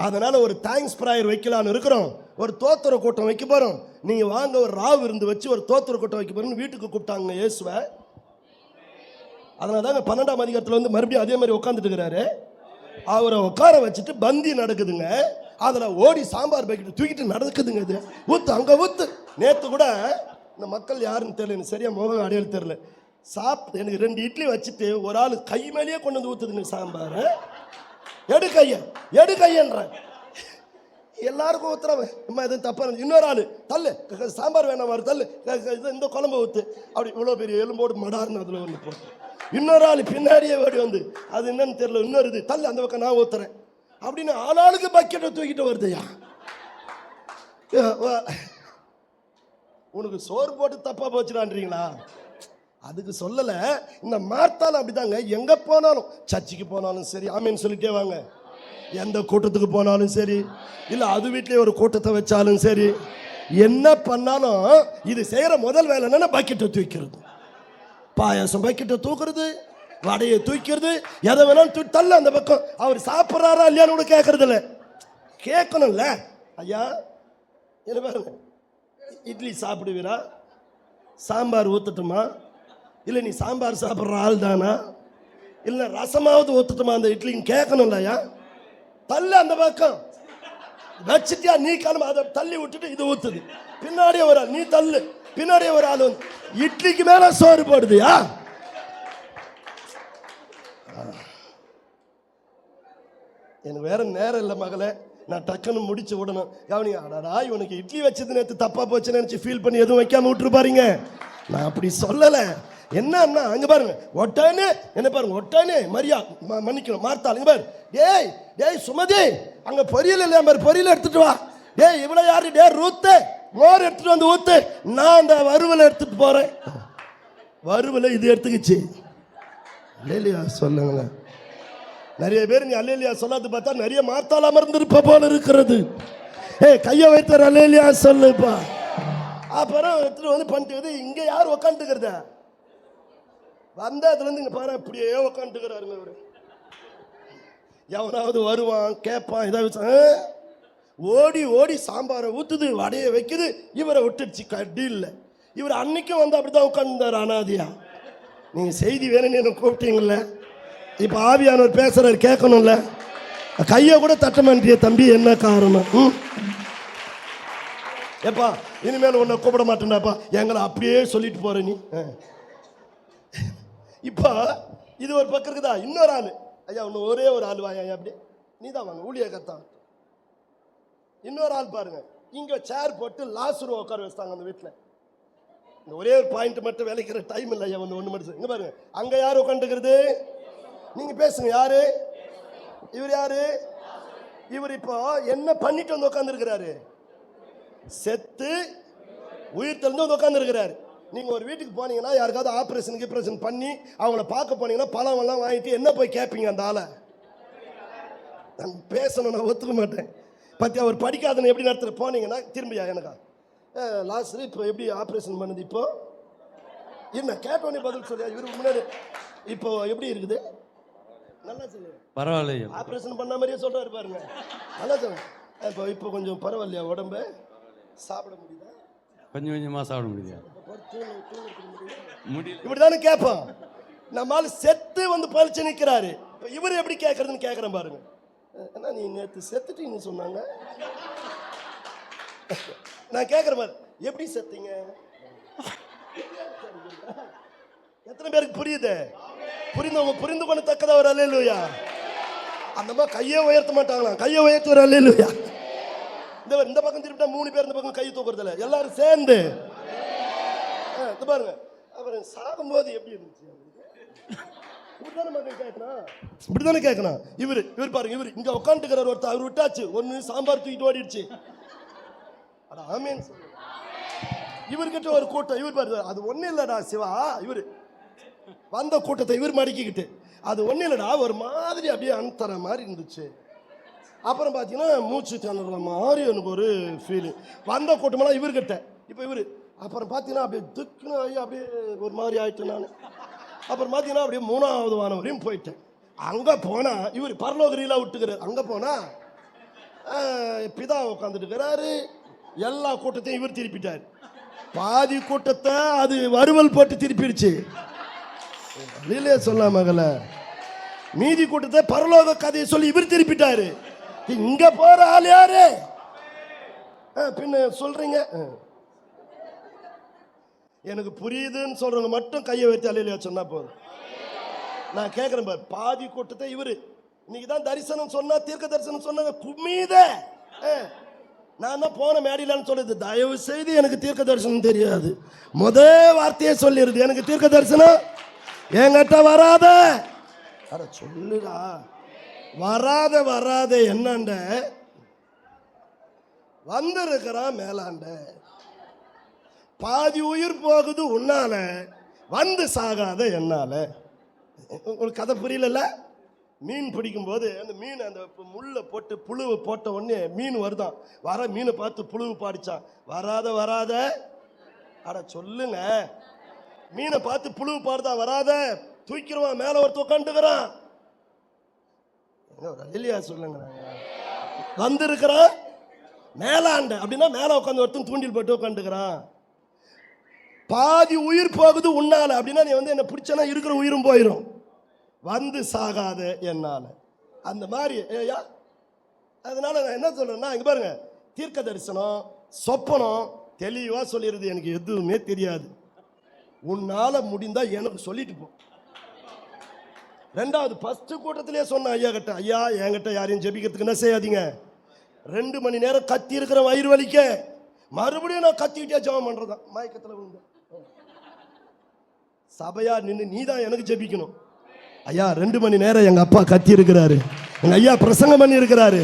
அதனால ஒரு தேங்க்ஸ் ப்ரேயர் வைக்கலான்னு இருக்கிறோம், ஒரு தோத்திர கூட்டம் வைக்க போறோம், நீங்க வாங்க ஒரு ராவ் விருந்து வச்சு ஒரு தோத்திர கூட்டம் வைக்க போறோம்னு வீட்டுக்கு கூப்பிட்டாங்க இயேசுவை. அதனால தாங்க 12ஆம் அதிகாரத்தில் வந்து மறுபடியும் அதே மாதிரி உட்காந்துட்டு இருக்கிறாரு. அவரை உட்கார வச்சுட்டு பந்தி நடக்குதுங்க, அதில் ஓடி சாம்பார் பக்கெட்டு தூக்கிட்டு நடக்குதுங்க. இது ஊத்து அங்கே ஊத்து. நேற்று கூட இந்த மக்கள் யாருன்னு தெரியல, எனக்கு சரியா முகம் அடையாளம் தெரியல, சாப்பிட்டு எனக்கு 2 இட்லி வச்சுட்டு ஒரு ஆள் கை மேலேயே கொண்டு வந்து ஊத்துதுங்க சாம்பார். எடு கையன்ற எல்லாருக்கும் ஊத்துறவன், அம்மா எதுவும் தப்பா. இன்னொரு ஆள் தள்ளு, சாம்பார் வேணாம் வர தள்ளு, இந்த குழம்பு ஊத்து, அப்படி இவ்வளோ பெரிய எலும்போடு மடார்னு அதில் ஒன்று போட்டு. இன்னொரு ஆள் பின்னாடியே ஓடி வந்து அது என்னன்னு தெரியல, இன்னொரு இது தள்ளு, அந்த பக்கம் நான் ஊத்துறேன் அப்படின்னு ஆளாளுக்கு பக்கெட்டை தூக்கிட்டு வருதுயா. உனக்கு சோறு போட்டு தப்பா போச்சுடான்றீங்களா? அதுக்கு சொல்லல. இந்த மார்த்தால அப்படிதாங்க, எங்க போனாலும், சர்ச்சுக்கு போனாலும் சரி ஆமேன்னு சொல்லிட்டே வாங்க, எந்த கூட்டத்துக்கு போனாலும் சரி, இல்ல அது வீட்லயே ஒரு கூட்டத்தை வச்சாலும் சரி, என்ன பண்ணாலும் இது செய்யற முதல் வேலை என்னன்னா பக்கெட்டை தூக்கிறது. பாயாசம் பக்கெட்டை தூக்குறது, வடையை தூக்கிறது, எதை வேணாலும் தள்ள அந்த பக்கம். அவர் சாப்பிட்றாரா இல்லையான்னு கூட கேட்கறது இல்லை, கேட்கணும்ல. ஐயா என்ன பாருங்க, இட்லி சாப்பிடுவீரா, சாம்பார் ஊத்தட்டுமா, இல்லை நீ சாம்பார் சாப்பிட்ற ஆள் தானா, இல்லை ரசமாவது ஊத்தட்டுமா அந்த இட்லின்னு கேட்கணும்ல. ஐயா தள்ளு அந்த பக்கம் வச்சுட்டியா, நீ கிளம்ப, அதை தள்ளி விட்டுட்டு இது ஊத்துது, பின்னாடியே ஒரு ஆள், நீ தள்ளு, பின்னாடியே ஒரு ஆள் வந்து இட்லிக்கு மேல சோறு போடுதுயா. எனக்கு வேற நேரம் இல்லை மகளே, நான் டக்குன்னு முடிச்சு விடணும். கவனிங்க, அடடா இவனுக்கு இட்லி வச்சது நேற்று தப்பா போச்சுன்னு நினைச்சு ஃபீல் பண்ணி எதுவும் வைக்காம விட்டுரு பாருங்க. நான் அப்படி சொல்லலை. என்னன்னா அங்க பாருங்க, ஒட்டானே என்ன பாருங்க, ஒட்டானே மரியா மன்னிக்கணும் மார்த்தாள், இங்க பாரு, டேய் டேய் சுமதி, அங்க பொரியல் இல்லையா பாரு, பொரியல் எடுத்துட்டு வா. டேய் இவ்வளவு யாரு, டே ரூத்து மோர் எடுத்துட்டு வந்து ஊத்து, நான் அந்த வறுவலை எடுத்துட்டு போறேன். வறுவலை இது எடுத்துக்கிச்சு. அல்லேலூயா சொல்லுங்க. நிறைய பேர் நீ அல்லேலூயா சொல்லாது பார்த்தா நிறைய மார்த்தாள் அமர்ந்திருப்ப போல இருக்கிறது. கையை வைத்த அல்லேலூயா சொல்லுப்பா. அப்புறம் எடுத்துட்டு வந்து பண்ணிட்டு இங்க யார் உக்காந்துக்கிறத வந்த அதுல இருந்து இங்க பாரு, அப்படியே உக்காந்துக்கிறாருங்க அவரு. எவனாவது வருவான் கேட்பான், ஏதாவது ஓடி ஓடி சாம்பாரை ஊத்துது, வடையை வைக்குது, இவரை விட்டுடுச்சு கட்டி இல்லை. இவர் அன்னைக்கும் வந்து அப்படிதான் உட்காந்துருந்தார் அனாதியா. நீங்க செய்தி வேணும்னு என்ன கூப்பிட்டீங்கல்ல, இப்ப ஆவியானவர் பேசுறாரு கேட்கணும்ல, கையை கூட தட்ட மாட்டிய தம்பி, என்ன காரணம்? ஏப்பா இனிமேல் உன்னை கூப்பிட மாட்டேன்டாப்பா, எங்களை அப்படியே சொல்லிட்டு போற நீ. இப்ப இது ஒரு பக்கம் இருக்குதா, இன்னொரு ஆளு, ஐயா இன்னும் ஒரே ஒரு ஆள் வாயா அப்படி, நீ தான் வாங்க ஊழியர்தான். இன்னொரு ஆள் பாருங்க, இங்க சேர் போட்டு லாசுருவை உட்கார வச்சுட்டாங்க அந்த வீட்டுல. இந்த ஒரே ஒரு பாயிண்ட் மட்டும் விளைக்கிற டைம் இல்லை ஐயா, ஒன்று மட்டும் இங்க பாருங்க, அங்க யாரு உட்காந்துக்கிறது, நீங்க பேசுங்க, யாரு இவர், யாரு இவர்? இப்போ என்ன பண்ணிட்டு வந்து உட்கார்ந்து இருக்கிறாரு, செத்து உயிர் தெளிந்து வந்து உட்கார்ந்து இருக்கிறாரு. நீங்க ஒரு வீட்டுக்கு போனீங்கன்னா யாருக்காவது ஆபரேஷன் பண்ணி அவங்கள பார்க்க போனீங்கன்னா பழம் எல்லாம் வாங்கிட்டு என்ன போய் கேட்பீங்க அந்த ஆளை? நான் பேசணும், நான் ஒத்துக்க மாட்டேன். பத்தி அவர் படிக்காதன்னு எப்படி நடத்துற போனீங்கன்னா திரும்பியா எனக்கா லாஸ்ட் இப்போ எப்படி ஆப்ரேஷன் பண்ணுது, இப்போ என்ன கேட்டோன்னே பதில் சொல்லியா இவருக்கு முன்னாடி, இப்போ எப்படி இருக்குது, நல்லா சொல்லு, பரவாயில்லையா, ஆப்ரேஷன் பண்ண மாதிரியே சொல்றாரு பாருங்க, நல்லா சொல்லுங்க. இப்போ கொஞ்சம் பரவாயில்லையா, உடம்பு சாப்பிட முடியுதா, கொஞ்சம் கொஞ்சமா சாப்பிட முடியுதா, இப்படிதானே கேட்பான். நம்மால செத்து வந்து பழிச்சு நிற்கிறாரு, இப்போ இவர் எப்படி கேட்கறதுன்னு கேட்கறேன் பாருங்க. என்ன நீ நேற்று செத்துட்டீங்கன்னு சொன்னாங்க, நான் கேட்குற மாதிரி எப்படி செத்தீங்க, எத்தனை பேருக்கு புரியுது? புரிந்தவங்க புரிந்து கொண்டு தக்கதா ஒரு அல்லேலூயா. அந்த மாதிரி கையே உயர்த்த மாட்டாங்களாம். கையை உயர்த்துற அல்லேலூயா. இந்த பக்கம் திருப்பிட்டா 3 பேர் இந்த பக்கம் கை தூக்குறதில்ல, எல்லாரும் சேர்ந்து. இந்த பாருங்க, அப்புறம் சாகும்போது எப்படி இருந்துச்சு? இப்படித்தானே கேட்கணும். இவர் பாருங்க, இவர் இங்க உட்காந்துக்கிறார் ஒருத்தர், அவர் விட்டாச்சு, ஒன்னு சாம்பார் தூக்கிட்டு ஓடிடுச்சு. ஆமேன். இவர்கிட்ட ஒரு கூட்டம், இவர் பாரு, அது ஒண்ணு இல்லடா சிவா, இவர் வந்த கூட்டத்தை இவர் மடக்கிக்கிட்டு, அது ஒண்ணு இல்லடா, ஒரு மாதிரி அப்படியே அனுத்தர மாதிரி இருந்துச்சு. அப்புறம் பார்த்தீங்கன்னா மூச்சு திணற மாதிரி எனக்கு ஒரு ஃபீலு. வந்த கூட்டமெல்லாம் இவர்கிட்ட. இப்போ இவர் அப்புறம் பார்த்தீங்கன்னா அப்படியே துக்குன்னு ஆகி அப்படியே ஒரு மாதிரி ஆயிட்டேன் நான். அப்புறம் பார்த்தீங்கன்னா அப்படியே 3வது வானம் வரையும் போயிட்டேன். அங்கே போனால் இவர் பரலோகரியில் விட்டுக்கிறார். அங்கே போனால் பிதா உட்காந்துட்டு இருக்கிறாரு. எல்லா கூட்டத்தையும் இவர் திருப்பிட்டார். பாதி கூட்டத்தை அது வறுவல் போட்டு திருப்பிடுச்சு. இல்லையே சொல்ல மகள, மீதி கூட்டத்தை பரலோக கதையை சொல்லி இவர் திருப்பிட்டாரு. இங்க போற ஆள் யாரு? பின்ன சொல்றீங்க, எனக்கு புரியுதுன்னு சொல்றவங்க மட்டும் கையை வைத்து அல்லேலூயா சொன்னா போதும். நான் கேட்கிறேன் பாரு, பாதி கூட்டத்தை இவரு இன்னைக்கு தான் தரிசனம் சொன்னா, தீர்க்க தரிசனம் சொன்னாங்க கும்மீத. நான் தான் போன மேடையிலான்னு சொல்லுது, தயவு செய்து எனக்கு தீர்க்க தரிசனம் தெரியாது, வார்த்தையே சொல்லிடுது, எனக்கு தீர்க்க தரிசனம் என்கிட்ட வராத. அட சொல்லுடா, வராத என்னண்ட வந்திருக்கிறான் மேலாண்ட. பாதி உயிர் போகுது உன்னால, வந்து சாகாத என்னால. உங்களுக்கு கதை புரியல? மீன் பிடிக்கும் போது அந்த மீன் அந்த முள்ள போட்டு புழுவை போட்ட உடனே மீன் வருதான், வர மீனை பார்த்து புழுவு பாடிச்சான், வராத. அட சொல்லுங்க, மீனை பார்த்து புழுவு பாடுதான், வராத, தூக்கிடுவான், மேல ஒருத்த உட்காந்துக்கிறான். இல்லையா சொல்லுங்க, வந்திருக்கிறான் மேலாண்ட அப்படின்னா மேல உட்காந்து ஒருத்தன் தூண்டில் போட்டு உட்காந்துக்கிறான். பாதி உயிர் போகுது உன்னால அப்படின்னா நீ வந்து என்ன பிடிச்சனா இருக்கிற உயிரும் போயிடும், வந்து சாகாத என்னால. அந்த மாதிரி ஏயா. அதனால நான் என்ன சொல்றேன்னா, இங்க பாருங்க, தீர்க்க தரிசனம் சொப்பனம் தெளிவா சொல்லிடுது, எனக்கு எதுவுமே தெரியாது, உன்னால முடிந்தா எனக்கு சொல்லிட்டு போ. 2வது ஃபர்ஸ்ட் கூட்டத்திலே சொன்ன ஐயா கிட்ட, ஐயா என்கிட்ட யாரையும் ஜெபிக்கிறதுக்கு என்ன செய்யாதீங்க, 2 மணி நேரம் கத்தி இருக்கிற வயிறு வலிக்க, மறுபடியும் நான் கத்திக்கிட்டே ஜெபம் பண்றதான். மயக்கத்தில் விழுந்த சபையா நின்று நீ தான் எனக்கு ஜெபிக்கணும். ஐயா 2 மணி நேரம் எங்க அப்பா கத்தி இருக்கிறாரு, எங்க ஐயா பிரசங்கம் பண்ணி இருக்கிறாரு,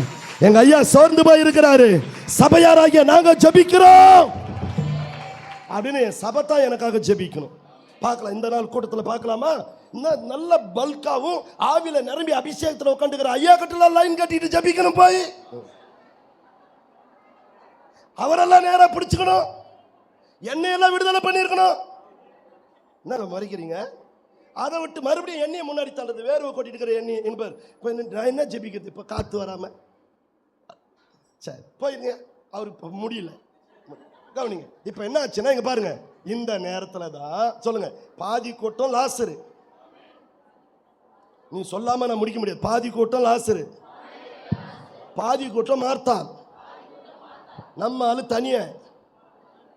எங்க ஐயா சோர்ந்து போய் இருக்கிறாரு, சபையாராகிய நாங்க ஜெபிக்கிறோம் அப்படின்னு சபை தான் எனக்காக ஜெபிக்கணும். பார்க்கலாம், இந்த நாள் கூட்டத்தில் பார்க்கலாமா, நல்ல பல்காவும் ஆவில நிரம்பி அபிஷேகத்தில் உட்காந்துக்கிற ஐயா கிட்ட லைன் கட்டிட்டு ஜபிக்கணும், போய் அவரெல்லாம் நேரா பிடிச்சுக்கணும், எண்ணெயெல்லாம் விடுதலை பண்ணிருக்கணும். என்ன மறைக்கிறீங்க? அதை விட்டு மறுபடியும் எண்ணெயை முன்னாடி தள்ளுறது, வேர்வை கொட்டிட்டு இருக்கிற எண்ணெய் என்பார். நான் என்ன ஜெபிக்கிறது இப்போ காத்து வராம? சரி போயிருங்க, அவருக்கு முடியல. கவனிங்க, இப்போ என்ன ஆச்சுன்னா இங்க பாருங்க, இந்த நேரத்தில் தான் சொல்லுங்க, பாதி கூட்டம் லாசரு, நீ சொல்லாம நான் முடிக்க முடியாது, பாதி கூட்டம் லாசரு, பாதி கூட்டம் மார்த்தாள், நம்ம ஆளு தனிய.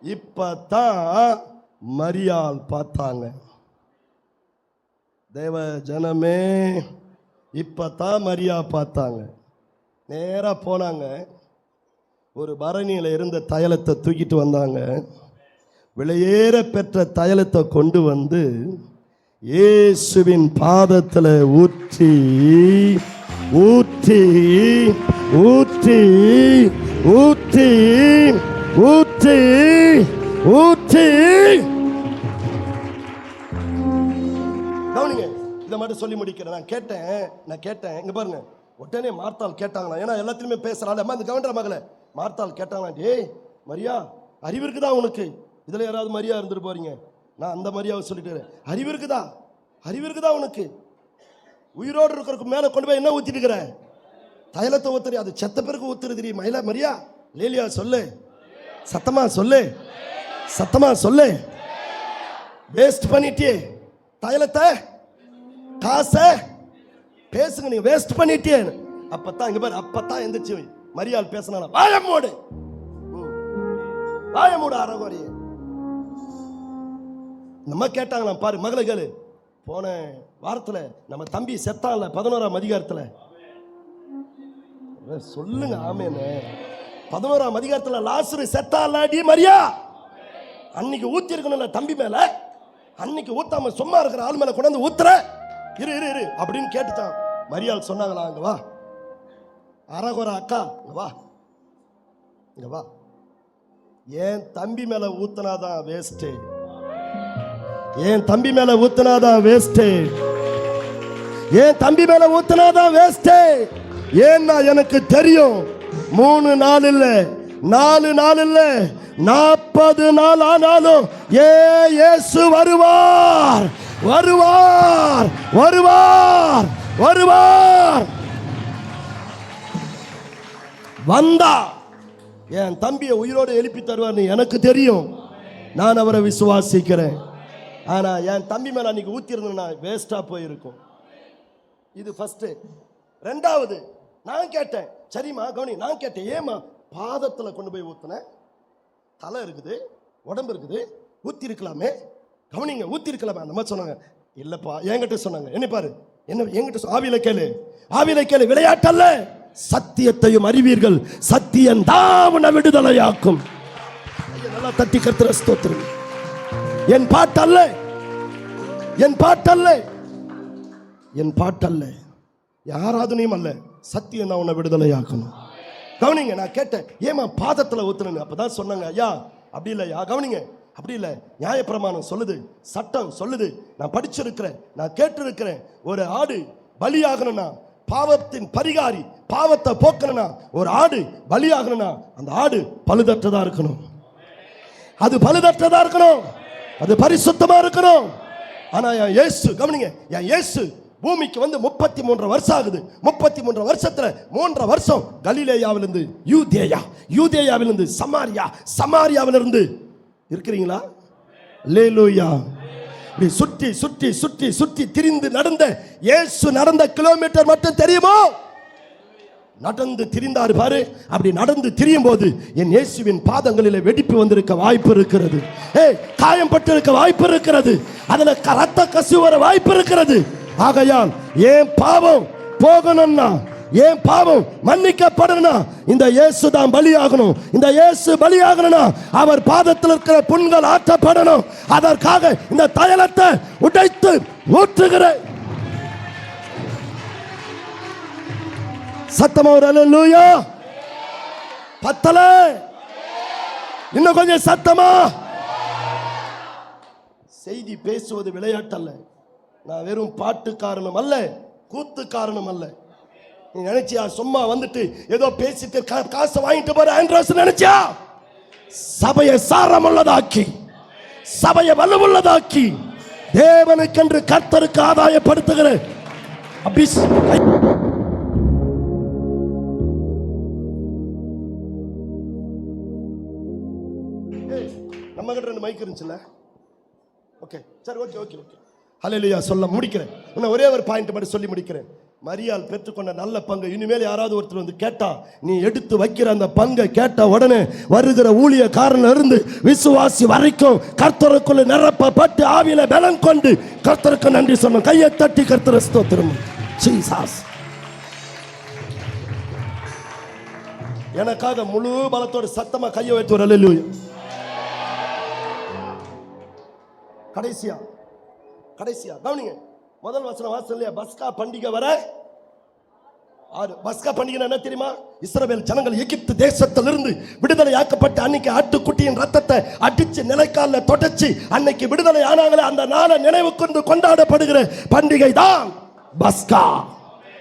இப்பதான் மரியாள் பார்த்தாங்க. தேவ ஜனமே, இப்பதான் மரியா பார்த்தாங்க. நேரா போனாங்க, ஒரு பரணியில இருந்த தைலத்தை தூக்கிட்டு வந்தாங்க. விலையேற பெற்ற தைலத்தை கொண்டு வந்து இயேசுவின் பாதத்தில் ஊற்றி ஊற்றி ஊற்றி ஊற்றி ஊற்றி ஊற்றி கவனிங்க, இதை மட்டும் சொல்லி முடிக்கிறேன். நான் கேட்டேன் இங்க பாருங்க, உடனே மார்த்தாள் கேட்டாங்களா, ஏன்னா எல்லாத்திலுமே பேசுறாள், அம்மா இந்த கவனிக்கிற மகளே, மார்த்தாள் கேட்டாங்களா, டேய் மரியா, அறிவு இருக்குதா உனக்கு? இதுல யாராவது மரியா இருந்துட்டு போறீங்க, நான் அந்த மரியாவை சொல்லிட்டு, அறிவு இருக்குதா உனக்கு? உயிரோடு இருக்கிறதுக்கு மேல கொண்டு போய் என்ன ஊத்திட்டு இருக்கிற? தைலத்தை ஊத்துறி, அது செத்த பிறகு ஊத்துறது மயிலா மரியா. லேலியா சொல்லு, சத்தமா சொல்லு, வேஸ்ட் பண்ணிட்டே தைலத்தை, காசை, பேசுங்க நீங்க, வேஸ்ட் பண்ணிட்டே. அப்பதான் இங்க பாரு, அப்பதான் எந்திரிச்சு மரியாள் பேசினா, வாய மூடு அறகுறைய. நம்ம கேட்டாங்களாம், பாரு மகளை கேளு, போன வாரத்தில் நம்ம தம்பி செத்தான்ல 11ஆம் அதிகாரத்தில், சொல்லுங்க ஆமேன்னு. 11ஆம் அதிகாரத்துல லாசரு செத்தாலாடி மரியா, அன்னைக்கு ஊத்தி இருக்கணும்ல தம்பி மேல, அன்னைக்கு ஊத்தாம சும்மா இருக்கிற ஆள் மேல கொண்டாந்து ஊத்துற, இரு இரு இரு அப்படின்னு கேட்டுட்டான். மரியாள் சொன்னாங்களா, அங்க வா அரகுற அக்கா, இங்க வா இங்க வா, ஏன் தம்பி மேல ஊத்துனாதான் வேஸ்ட், ஏன் தம்பி மேல ஊத்துனாதான் வேஸ்ட், ஏன் தம்பி மேல ஊத்துனாதான் வேஸ்ட். ஏன்னா எனக்கு தெரியும் 3 நாள் இல்ல 4 நாள் இல்ல 40 நாள் ஆனாலும் இயேசு வருவார் வருவார் வருவார் வருவார். வந்தா என் தம்பியை உயிரோடு எழுப்பி தருவார் எனக்கு தெரியும். நான் அவரை விசுவாசிக்கிறேன். ஆனா என் தம்பி மேல அன்னைக்கு ஊத்தி இருந்தேன்னா வேஸ்டா போயிருக்கும். இது ஃபர்ஸ்ட். ரெண்டாவது, நான் கேட்டேன், சரிம்மா கவனி, நான் கேட்டேன், ஏமா பாதத்துல கொண்டு போய் ஊத்துன, தலை இருக்குது உடம்பு இருக்குது ஊத்தி இருக்கலாமே, கவனிங்க ஊத்தி இருக்கலாமே, அந்த மாதிரி சொன்னாங்க. இல்லப்பா என்கிட்ட சொன்னாங்க, என்ன பாரு என்ன என்கிட்ட ஆவியில கேளு, ஆவியில கேளு, விளையாட்டல்ல சத்தியத்தையும் அறிவீர்கள், சத்தியம் தான் விடுதலையாக்கும். நல்லா தட்டி கர்த்தரை ஸ்தோத்திரம். என் பாட்டல்ல, என் பாட்டல்ல, என் பாட்டல்ல, யாராதுனையும் அல்ல, சத்தியம் தான் உன்னை விடுதலையாக்கணும். கவனிங்க, நான் கேட்டேன், ஏமா பாதத்துல ஊத்துனேன்னு. அப்பதான் சொன்னாங்க, ஐயா அப்படி இல்லையா, கவனிங்க, அப்படி இல்லை, நியாயப்பிரமாணம் சொல்லுது, சட்டம் சொல்லுது, நான் படிச்சிருக்கிறேன், நான் கேட்டிருக்கிறேன், ஒரு ஆடு பலியாகணும்னா, பாவத்தின் பரிகாரி, பாவத்தை போக்கணும்னா, ஒரு ஆடு பலியாகணும்னா அந்த ஆடு பழுதற்றதா இருக்கணும், அது பழுதற்றதா இருக்கணும், அது பரிசுத்தமா இருக்கணும். ஆனா என் இயேசு, கவனிங்க, என் இயேசு பூமிக்கு வந்து 33 வருஷம் ஆகுது. 33 வருஷத்துல 3 வருஷம் கலிலேயாவிலிருந்து யூதேயா, யூதேயாவிலிருந்து சமாரியா, சமாரியாவிலிருந்து இருக்கிறீங்களா? அல்லேலூயா. இப்படி சுற்றி சுற்றி சுற்றி சுற்றி திரிந்து நடந்த இயேசு நடந்த கிலோமீட்டர் மட்டும் தெரியுமோ? நடந்து திரிந்தார் பாரு. அப்படி நடந்து திரியும் போது என் இயேசுவின் பாதங்களிலே வெடிப்பு வந்திருக்க வாய்ப்பு இருக்கிறது, காயம் பட்டிருக்க வாய்ப்பு இருக்கிறது, அதுல ரத்த கசிவு வர வாய்ப்பு இருக்கிறது. ஆகையால் ஏன் பாவம் போகணும்னா, ஏன் பாவம் மன்னிக்கப்படணும்னா இந்த இயேசு தான் பலியாகணும். இந்த இயேசு பலியாகணும்னா அவர் பாதத்தில் இருக்கிற புண்கள் ஆற்றப்படணும். அதற்காக இந்த தைலத்தை உடைத்து ஊற்றுகிறேன். சத்தமா ஒரு அல்லேலூயா. பத்தல, இன்னும் கொஞ்சம் சத்தமா. செய்தி பேசுவது விளையாட்டல்ல. நான் வெறும் பாட்டு காரணம் அல்ல, கூத்து காரணம் அல்ல. நீ நினைச்சியா சும்மா வந்துட்டு ஏதோ பேசிட்டு காசை வாங்கிட்டு போற ஆண்ட்ரோஸ் நினைச்சியா? சபையை சாரமுள்ளதாக்கி, சபையை வலுவுள்ளதாக்கி, தேவனுக்கென்று கர்த்தருக்கு ஆதாயப்படுத்துகிற நம்ம கிட்ட 2 மைக் இருந்துச்சுல்ல? ஓகே சரி, ஓகே ஓகே ஓகே. ஹல்லேலூயா. சொல்ல முடிக்கிறேன். இன்னும் ஒரே ஒரு பாயிண்ட் மட்டும் சொல்லி முடிக்கிறேன். மரியாள் பெற்றுக்கொண்ட நல்ல பங்கு இனிமேல் யாராவது ஒருத்தர் வந்து கேட்டா, நீ எடுத்து வைக்கிற அந்த பங்கை கேட்ட உடனே வருகிற ஊழியக்காரன் இருந்து விசுவாசி வரைக்கும் கர்த்தருக்குள்ள நிரப்பப்பட்டு ஆவியில பலம் கொண்டு கர்த்தருக்கு நன்றி சொன்ன கையை தட்டி கர்த்தரை ஸ்தோத்திரம். ஜீசஸ் எனக்காக முழு பலத்தோட சத்தமா கையை வைத்து ஒரு அல்லேலூயா. கடைசியா கடைசியா கவனிங்க, முதல் வசனம் வாசல் இல்லையா? பஸ்கா பண்டிகை வர 6. பஸ்கா பண்டிகை என்ன தெரியுமா? இஸ்ரவேல் ஜனங்கள் எகிப்து தேசத்திலிருந்து விடுதலை ஆக்கப்பட்ட அன்னைக்கு ஆட்டுக்குட்டியின் ரத்தத்தை அடிச்சு நிலைக்கால தொடச்சி அன்னைக்கு விடுதலை ஆனாங்களே, அந்த நாளை நினைவு கொண்டு கொண்டாடப்படுகிற பண்டிகை தான் பஸ்கா.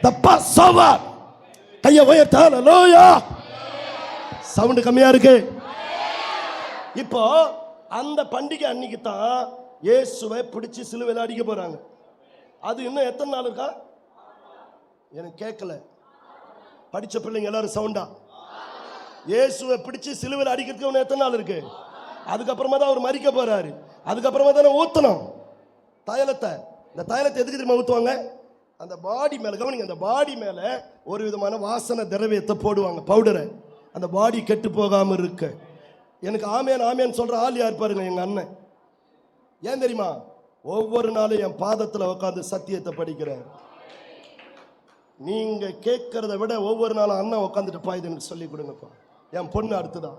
தி பாஸ்ஓவர். கையை உயர்த்த ஹல்லேலூயா. சவுண்ட் கம்மியா இருக்கு. இப்போ அந்த பண்டிகை அன்னைக்கு தான் இயேசுவை பிடிச்சு சிலுவையில் அடிக்க போறாங்க. அது இன்னும் எத்தனை நாள் இருக்கா எனக்கு கேட்கல. படிச்ச பிள்ளைங்க எல்லாரும் சவுண்டா. இயேசுவை பிடிச்சு சிலுவையில் அடிக்கிறதுக்கு இன்னும் எத்தனை நாள் இருக்கு? அதுக்கப்புறமா தான் அவர் மரிக்க போறாரு. அதுக்கப்புறமா தானே ஊத்தணும் தைலத்தை. இந்த தைலத்தை எதுக்கு தெரியுமா ஊத்துவாங்க? அந்த பாடி மேல, கவனிங்க, அந்த பாடி மேல ஒரு விதமான வாசனை திரவியத்தை போடுவாங்க, பவுடரை. அந்த பாடி கெட்டு போகாம இருக்கு. எனக்கு ஆமேன் ஆமேன் சொல்ற ஆள் யார் பாருங்க, எங்க அண்ணன். ஏன் தெரியுமா? ஒவ்வொரு நாளும் என் பாதத்தில் உட்கார்ந்து சத்தியத்தை படிக்கிறேன். நீங்க கேட்கறத விட ஒவ்வொரு நாளும் அண்ணன் உட்காந்துட்டுப்பா இதை எனக்கு சொல்லிக் கொடுங்கப்பா, என் பொண்ணு அடுத்துதான்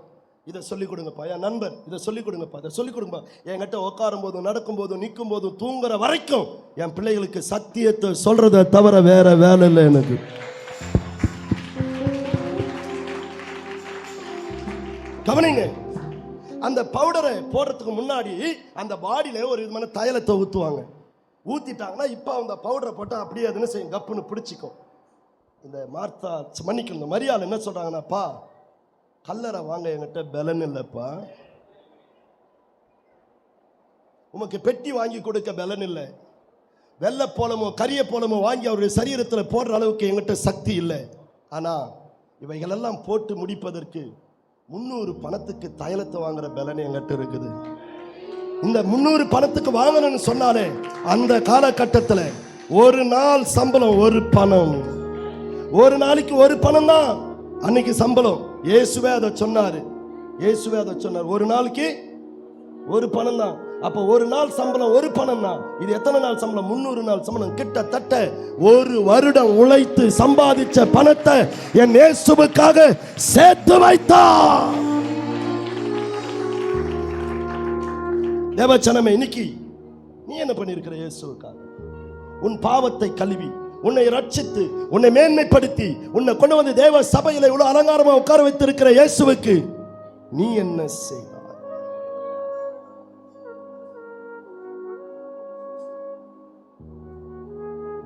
இதை சொல்லிக் கொடுங்கப்பா, என் நண்பர் இதை சொல்லிக் கொடுங்கப்பா, இதை சொல்லிக் கொடுங்கப்பா. என்கிட்ட உட்காரும் போதும் நடக்கும் போதும் நிற்கும் போதும் தூங்குற வரைக்கும் என் பிள்ளைகளுக்கு சத்தியத்தை சொல்றதை தவிர வேற வேலை இல்லை எனக்கு. கவனிங்க, அந்த பவுடரை போடுறதுக்கு முன்னாடி அந்த பாடியில ஒரு விதமான தைலத்தை ஊற்றுவாங்க. ஊற்றிட்டாங்கன்னா இப்போ அந்த பவுடரை போட்டால் அப்படியே அது என்ன செய்யும், கப்புன்னு பிடிச்சிக்கும். இந்த மார்த்தா மன்னிக்கணும், இந்த மரியாதை என்ன சொல்கிறாங்கன்னாப்பா, கல்லறை வாங்க என்கிட்ட பலன் இல்லைப்பா, உமக்கு பெட்டி வாங்கி கொடுக்க பலன் இல்லை, வெள்ளை போலமோ கரிய போலமோ வாங்கி அவருடைய சரீரத்தில் போடுற அளவுக்கு என்கிட்ட சக்தி இல்லை. ஆனால் இவைகளெல்லாம் போட்டு முடிப்பதற்கு 300 பணத்துக்கு தைலத்தை வாங்குற பலன் என்கிட்ட இருக்குது. இந்த 300 பணத்துக்கு வாங்கணும்னு சொன்னாலே அந்த காலகட்டத்தில் ஒரு நாள் சம்பளம் ஒரு பணம், ஒரு நாளைக்கு ஒரு பணம் தான் அன்னைக்கு சம்பளம். இயேசுவே அதை சொன்னாரு, இயேசுவே அதை சொன்னார், ஒரு நாளைக்கு ஒரு பணம் தான். அப்ப ஒரு நாள் சம்பளம் ஒரு பணம் தான். இது எத்தனை நாள் சம்பளம்? 300 நாள் சம்பளம். கிட்டத்தட்ட ஒரு வருடம் உழைத்து சம்பாதிச்ச பணத்தை என் இயேசுவுக்காக சேர்த்து வைத்தார். தேவச்சனமே, இன்னைக்கு நீ என்ன பண்ணிருக்கிற இயேசுவுக்காக? உன் பாவத்தை கழுவி உன்னை ரட்சித்து உன்னை மேன்மைப்படுத்தி உன்னை கொண்டு வந்து தேவ சபையில இவ்வளவு அலங்காரமா உட்கார வைத்திருக்கிற இயேசுவுக்கு நீ என்ன செய்தாய்?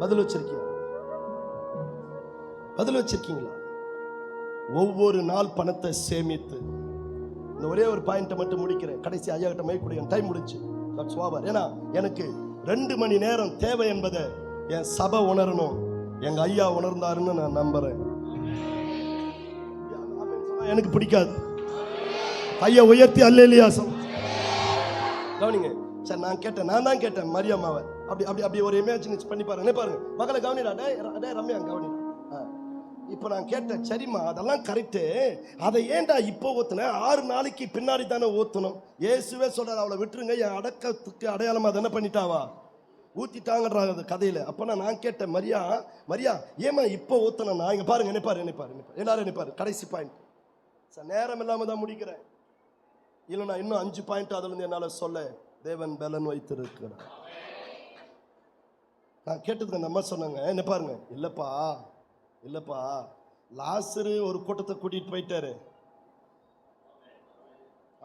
பதில் வச்சிருக்கியா? பதில் வச்சிருக்கீங்களா? ஒவ்வொரு நாள் பணத்தை சேமித்து, இந்த ஒரே ஒரு பாயிண்ட்டை மட்டும் முடிக்கிறேன், கடைசி ஐயா கிட்ட மைக் கொடுங்க, டைம் முடிச்சு. ஏன்னா எனக்கு 2 மணி நேரம் தேவை என்பதை என் சபை உணரணும், எங்க ஐயா உணர்ந்தாருன்னு நான் நம்புறேன். எனக்கு பிடிக்காது, ஐயா உயர்த்தி அல்லேலியா கவனிங்க. சரி, நான் தான் கேட்டேன் மரியாமாவை, அப்படி அப்படி அப்படி ஒரு இமேஜினேட் பண்ணி பாருங்க, பாருங்க மக்களை கவனிடா, டே ரம்யா கவனிடா. இப்போ நான் கேட்டேன், சரிம்மா அதெல்லாம் கரெக்டு, அதை ஏன்டா இப்போ ஊத்துன? 6 நாளைக்கு பின்னாடி தானே ஊற்றணும். இயேசுவே சொல்றாரு, அவளை விட்டுருங்க, என் அடக்கத்துக்கு அடையாளமா தானே பண்ணிட்டாவா, ஊத்திட்டாங்கன்றாங்க கதையில. அப்ப நான் கேட்டேன், மரியா ஏமா இப்போ ஊத்தனா? இங்க பாருங்க, எல்லாரும் நினைப்பாரு. கடைசி பாயிண்ட், நேரம் இல்லாம தான் முடிக்கிறேன், இல்லைன்னா இன்னும் 5 பாயிண்ட் அதுல இருந்து என்னால சொல்ல தேவன் பலன் வைத்திருக்கிறார். நான் கேட்டதுக்கு அந்த அம்மா சொன்னாங்க, என்ன பாருங்க, இல்லப்பா லாசரு ஒரு கூட்டத்தை கூட்டிட்டு போயிட்டாரு.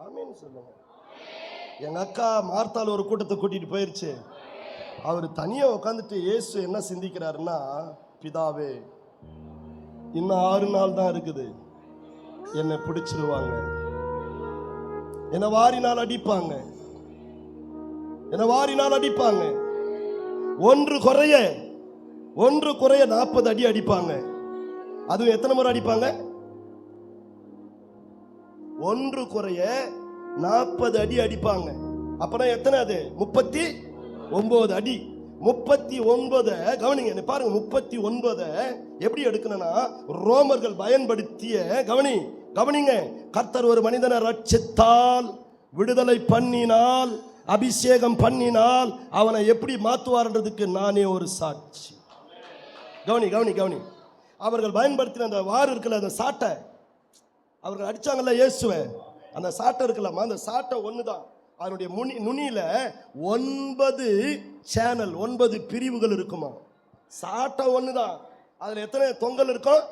ஆமீன் சொல்லுங்க. எங்க அக்கா மார்த்தாள் ஒரு கூட்டத்தை கூட்டிட்டு போயிருச்சு. அவர் தனியா உட்காந்துட்டு இயேசு என்ன சிந்திக்கிறாருன்னா, பிதாவே இன்னும் 6 நாள் தான் இருக்குது, என்னை பிடிச்சிருவாங்க, என்னை வாரினால் அடிப்பாங்க, ஒன்று குறைய 40 அடி அடிப்பாங்க. அதுவும் எத்தனை முறை அடிப்பாங்க? ஒன்று குறைய 40 அடி அடிப்பாங்க. அப்பனா எத்தனை? அது 39 அடி. 39 கவனிங்க, பாருங்க, 39 எப்படி எடுக்கணும்னா, ரோமர்கள் பயன்படுத்திய கவனிங்க, கர்த்தர் ஒரு மனிதனை ரட்சித்தால், விடுதலை பண்ணினால், அபிஷேகம் பண்ணினால் அவனை எப்படி மாத்துவார்ன்றதுக்கு நானே ஒரு சாட்சி. கவனி. அவர்கள் பயன்படுத்தின அந்த வார் இருக்குல்ல, அந்த சாட்டை அவர்கள் அடிச்சாங்கல்ல இயேசுவை, அந்த சாட்டை இருக்குல்லம்மா, அந்த சாட்டை ஒண்ணுதான். அதனுடைய நுனியில 9 சேனல், 9 பிரிவுகள் இருக்குமா. சாட்டை ஒண்ணுதான், அதுல எத்தனை தொங்கல் இருக்கும்?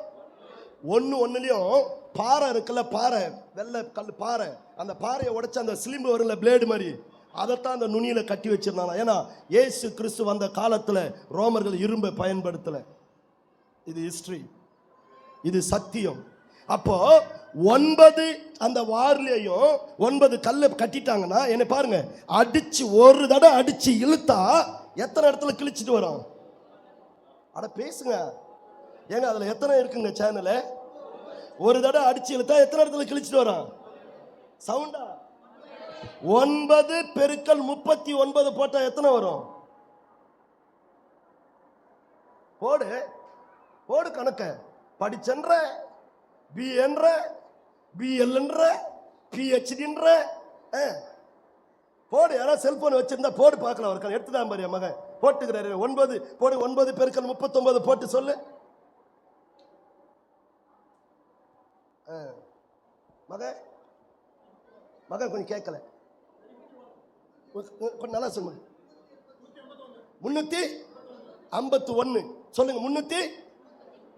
ஒண்ணுலயும் பாறை இருக்குல்ல, பாறை, வெள்ளை கல் பாறை, அந்த பாறையை உடைச்ச அந்த சிலிம்பு வரும்ல, பிளேடு மாதிரி, அதைத்தான் அந்த நுனியில கட்டி வச்சிருந்தாங்க. ஏன்னா இயேசு கிறிஸ்து வந்த காலத்துல ரோமர்கள் இரும்பை பயன்படுத்தல. இது ஹிஸ்டரி, இது சத்தியம். அப்போ 9 அந்த வார்லையும் 9 கல்லை கட்டிட்டாங்கன்னா, என்ன பாருங்க, அடிச்சு ஒரு தடவை அடிச்சு இழுத்தா எத்தனை இடத்துல கிழிச்சிட்டு வரும்? அட பேசுங்க ஏங்க, அதுல எத்தனை இருக்குங்க சேனல்? ஒரு தடவை அடிச்சு இழுத்தா எத்தனை இடத்துல கிழிச்சிட்டு வரும்? சவுண்டா? 9 பெருக்கல் 39 போட்டா எத்தனை வரும்? போடு கணக்க. படிச்சென்ற, BN, BL, PhD போடு. யாராவது செல்போன் வச்சிருந்தா போடு பார்க்கலாம். ஒரு எடுத்துதான் பாரு மகன் போட்டுக்கிறாரு. 9 போடு, 9 பெருக்கல் 39 போட்டு சொல்லு. மக மக கொஞ்சம் கேட்கல, கொஞ்சம் நல்லா சொல்லுங்க. 351 சொல்லுங்க. 300.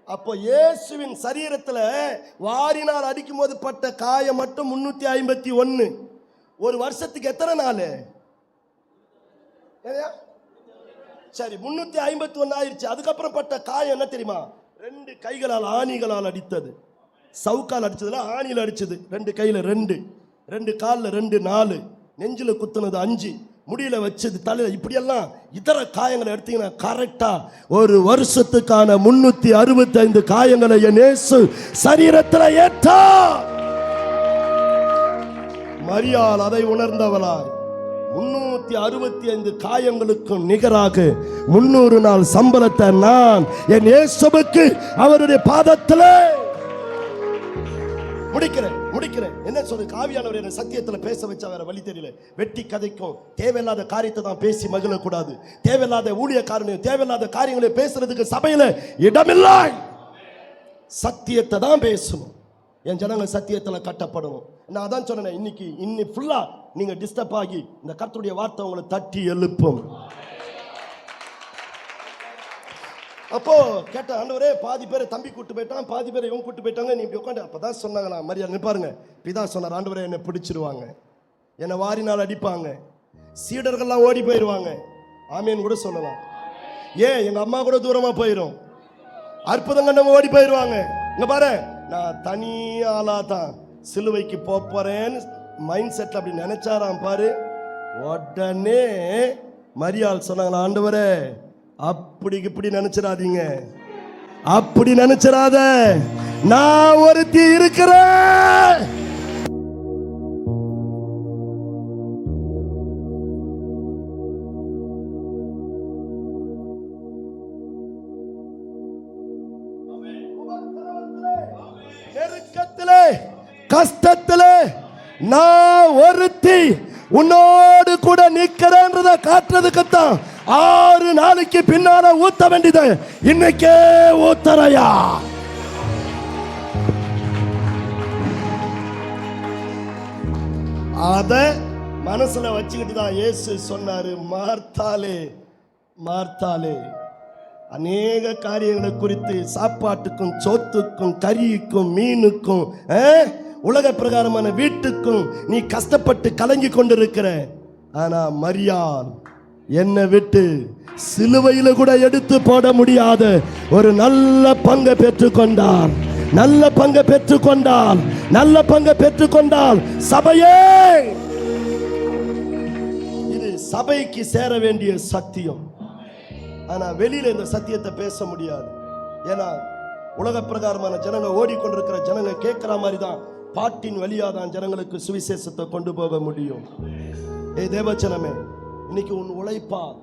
அப்போ இயேசுவின் சரீரத்தில் வாரினால் அடிக்கும் போது பட்ட காயம் மட்டும் 351. ஒரு வருஷத்துக்கு எத்தனை நாள்? சரி, 351 ஆயிடுச்சு. அதுக்கப்புறம் பட்ட காயம் என்ன தெரியுமா? 2 கைகளால் ஆணிகளால் அடித்தது. சவுக்கால் அடிச்சதுல ஆணியில் அடிச்சது. 2 கையில 2 காலில் 2 4, நெஞ்சில குத்துனது 5, முடியல வச்சது தலையில. இப்படியெல்லாம் இதர காயங்களை எடுத்தீங்கன்னா கரெக்டா ஒரு வருஷத்துக்கான 365 காயங்களை என் இயேசு சரீரத்தில் ஏற்றா. மரியாள் அதை உணர்ந்தவளாய் 365 காயங்களுக்கும் நிகராக 300 நாள் சம்பளத்தை நான் என் இயேசுவுக்கு அவருடைய பாதத்தில் முடிக்கிறேன். என்ன சொல்லு? காவியானவர் என்ன சத்தியத்தில் பேச வச்சா வேற வழி தெரியல. வெட்டி கதைக்கும் தேவையில்லாத காரியத்தை தான் பேசி மகிழக்கூடாது. தேவையில்லாத ஊழியக்காரனையும் தேவையில்லாத காரியங்களை பேசுறதுக்கு சபையில இடமில்லை. சத்தியத்தை தான் பேசணும். என் ஜனங்க சத்தியத்தில் கட்டப்படணும். நான் அதான் சொன்னேன். இன்னைக்கு ஃபுல்லா நீங்க டிஸ்டர்ப் ஆகி இந்த கர்த்தருடைய வார்த்தை உங்களை தட்டி எழுப்பும். அப்போ கேட்ட ஆண்டவரே, பாதி பேரை தம்பி கூட்டு போயிட்டான், பாதி பேரை இவங்க கூட்டு போயிட்டாங்க, நீ இப்படி உட்காந்து. அப்பதான் சொன்னாங்களா மரியா நிப்பாருங்க. பிதா சொன்னார், ஆண்டவரே என்னை பிடிச்சிருவாங்க, என்னை வாரினால் அடிப்பாங்க, சீடர்கள்லாம் ஓடி போயிடுவாங்க. ஆமேன்னு கூட சொல்லலாம். ஏன் எங்க அம்மா கூட தூரமா போயிடும், அற்புதம் கண்டவங்க ஓடி போயிடுவாங்க. இங்க பாரு, நான் தனி ஆளா தான் சிலுவைக்கு போறேன்னு மைண்ட் செட்ல அப்படி நினைச்சாராம் பாரு. உடனே மரியாள் சொன்னாங்களா, ஆண்டவரே அப்படி இப்படி நினைச்சிடாதீங்க, அப்படி நினைச்சிடாத, நான் ஒருத்தி இருக்கிறேன். நெருக்கத்திலே கஷ்டத்திலே நான் ஒருத்தி உன்னோடு கூட நிக்கிறேன்றத காட்டுறதுக்குத்தான் 6 நாளைக்கு பின்னால ஊத்த வேண்டியது இன்னைக்கே ஊத்தறையா. அத மனசுல வச்சுக்கிட்டு தான் இயேசு சொன்னாரு, மார்த்தாலே மார்த்தாலே, அநேக காரியங்களை குறித்து சாப்பாட்டுக்கும் சோத்துக்கும் கறிக்கும் மீனுக்கும் உலக பிரகாரமான வீட்டுக்கும் நீ கஷ்டப்பட்டு கலங்கி கொண்டிருக்கிற. ஆனா மரியாள் என்னை விட்டு சிலுவையில கூட எடுத்து போட முடியாத ஒரு நல்ல பங்கை பெற்றுக்கொண்டார். நல்ல பங்கை பெற்றுக்கொண்டால், நல்ல பங்கை பெற்றுக்கொண்டால் சபையே, இது சபைக்கு சேர வேண்டிய சத்தியம். ஆனா வெளியில இந்த சத்தியத்தை பேச முடியாது. ஏன்னா உலக பிரகாரமான ஜனங்க ஓடிக்கொண்டிருக்கிற ஜனங்க கேட்கிற மாதிரி தான் பாட்டின் வழியா தான் ஜனங்களுக்கு சுவிசேஷத்தை கொண்டு போக முடியும். தேவச்சனமே, இன்னைக்கு உன் உழைப்பால்,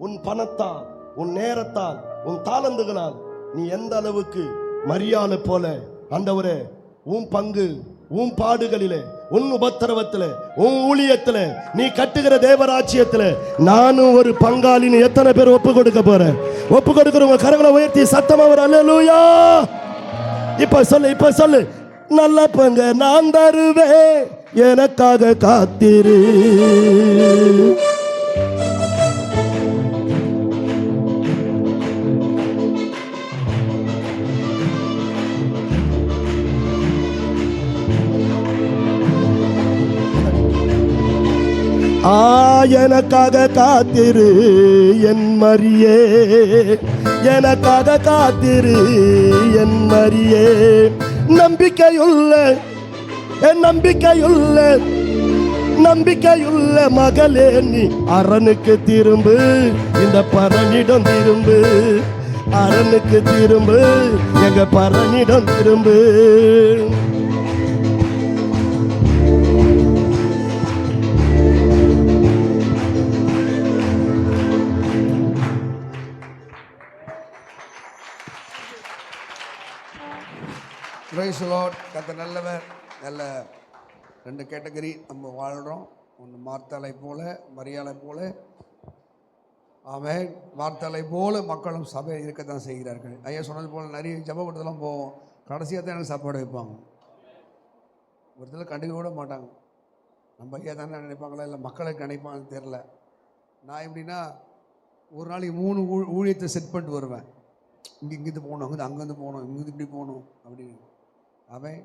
உன் பணத்தால், உன் நேரத்தால், உன் தாளந்துகளால் நீ எந்த அளவுக்கு மரியாதை போல ஆண்டவரே உன் பங்கு, உன் பாடுகளிலே, உன் உபத்திரவத்திலே, உன் ஊழியத்திலே, நீ கட்டுகிற தேவராட்சியத்திலே நானும் ஒரு பங்காளின்னு எத்தனை பேர் ஒப்பு கொடுக்க போறேன்? ஒப்பு கொடுக்கிறவங்க கரங்களை உயர்த்தி சத்தமா ஒரு அல்லேலூயா. இப்ப சொல்லு, நல்ல பங்க நான் தருவேன், எனக்காக காத்திரு. எனக்காக காத்திரு என் மரியே, எனக்காக காத்திரு என் மரியே. நம்பிக்கையுள்ள நம்பிக்கையுள்ள நம்பிக்கையுள்ள மகளே, நீ அரணுக்கு திரும்பு, இந்த பரனிடம் திரும்பு, அரணுக்கு திரும்பு, எங்க பரனிடம் திரும்பு. Praise the Lord. கர்த்தர் நல்லவர். நல்ல 2 கேட்டகரி நம்ம வாழ்கிறோம். ஒன்று மார்த்தாளை போல, மரியாளை போல. ஆமென். மார்த்தாளை போல மக்களும் சபை இருக்கத்தான் செய்கிறார்கள். ஐயா சொன்னது போல் நிறைய ஜெப கூட்டத்தெல்லாம் போவோம், கடைசியாக தான் எனக்கு சாப்பாடு வைப்பாங்க. ஒரு இதில் கண்டுக்க கூட மாட்டாங்க. நம்ம ஐயா தானே நினைப்பாங்களா இல்லை மக்களுக்கு நினைப்பாங்கன்னு தெரில. நான் எப்படின்னா ஒரு நாளைக்கு 3 ஊழியத்தை செட் பண்ணிட்டு வருவேன். இங்கேருந்து போகணும், அங்கேருந்து போகணும், இங்கேருந்து இப்படி போகணும் அப்படின்னு. அவன்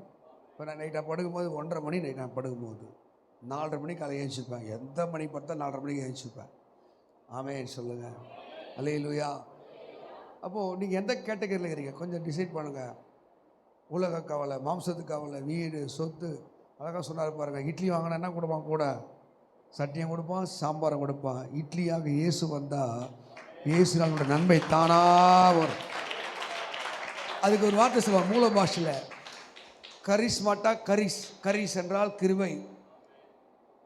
இப்போ நான் நைட்டாக படுக்கும்போது 1:30 மணி நைட் நான் படுக்கும்போது 4:30 மணிக்கு காலை ஏஞ்சிப்பேன். எந்த மணி பார்த்தா 4:30 மணிக்கு ஏஞ்சிப்பேன். ஆமென் சொல்லுங்கள். அல்லேலூயா. அப்போது நீங்கள் எந்த கேட்டகரியில் இருக்கிறீங்க கொஞ்சம் டிசைட் பண்ணுங்கள். உலக கவலை, மாம்சத்துக்கு கவலை, வீடு, சொத்து. அழகாக சொன்னார் பாருங்கள். இட்லி வாங்கினா என்ன கொடுப்பான்? கூட சட்டியம் கொடுப்பான், சாம்பாரம் கொடுப்பான். இட்லியாக இயேசு வந்தால் இயேசுனாலோட நன்மை தானாக வரும். அதுக்கு ஒரு வார்த்தை சொல்லுவாங்க மூல பாஷையில், கரிஸ் மாட்டா கரிஸ். கரிஸ் என்றால் கிருபை.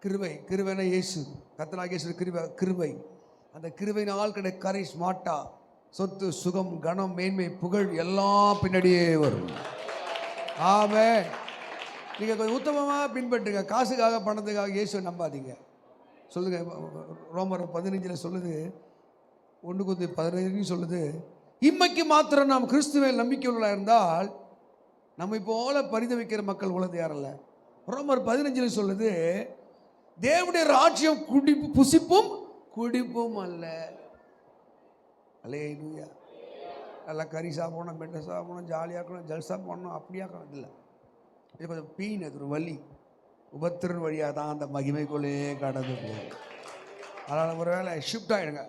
கிருபை, கிருபைனா இயேசு, கர்த்தராகிய இயேசு கிருபை. அந்த கிருபையினால் கிடை கரிஸ் மாட்டா. சொத்து, சுகம், கனம், மேன்மை, புகழ் எல்லாம் பின்னாடியே வரும். ஆமென். நீங்கள் கொஞ்சம் உத்தமமாக பின்பற்றுங்க. காசுக்காக பணத்துக்காக இயேசுவை நம்பாதீங்க. சொல்லுங்க. ரோமர் 15 சொல்லுது, 1:15 சொல்லுது, இம்மைக்கு மாத்திரம் நாம் கிறிஸ்துவை நம்பிக்கை உள்ளா இருந்தால் நம்மை போல பரிதவிக்கிற மக்கள் உலகத்து யாரல்ல. ரோமர் 15 சொல்லுது, தேவனுடைய ராஜ்யம் புசிப்பும் குடிப்பும் அல்ல. அல்லேலூயா. நல்லா கறி சாப்பிடணும், மெட்டை சாப்பிடணும், ஜாலியாக இருக்கணும், ஜல்சா பண்ணணும், அப்படியாக்கணும் இல்லை. இது கொஞ்சம் பீன், அது ஒரு வலி, உபத்திரன் வழியாக தான் அந்த மகிமைக்குள்ளே கடந்து போகும். அதனால் ஒரு வேளை ஷிஃப்ட் ஆகிடுங்க.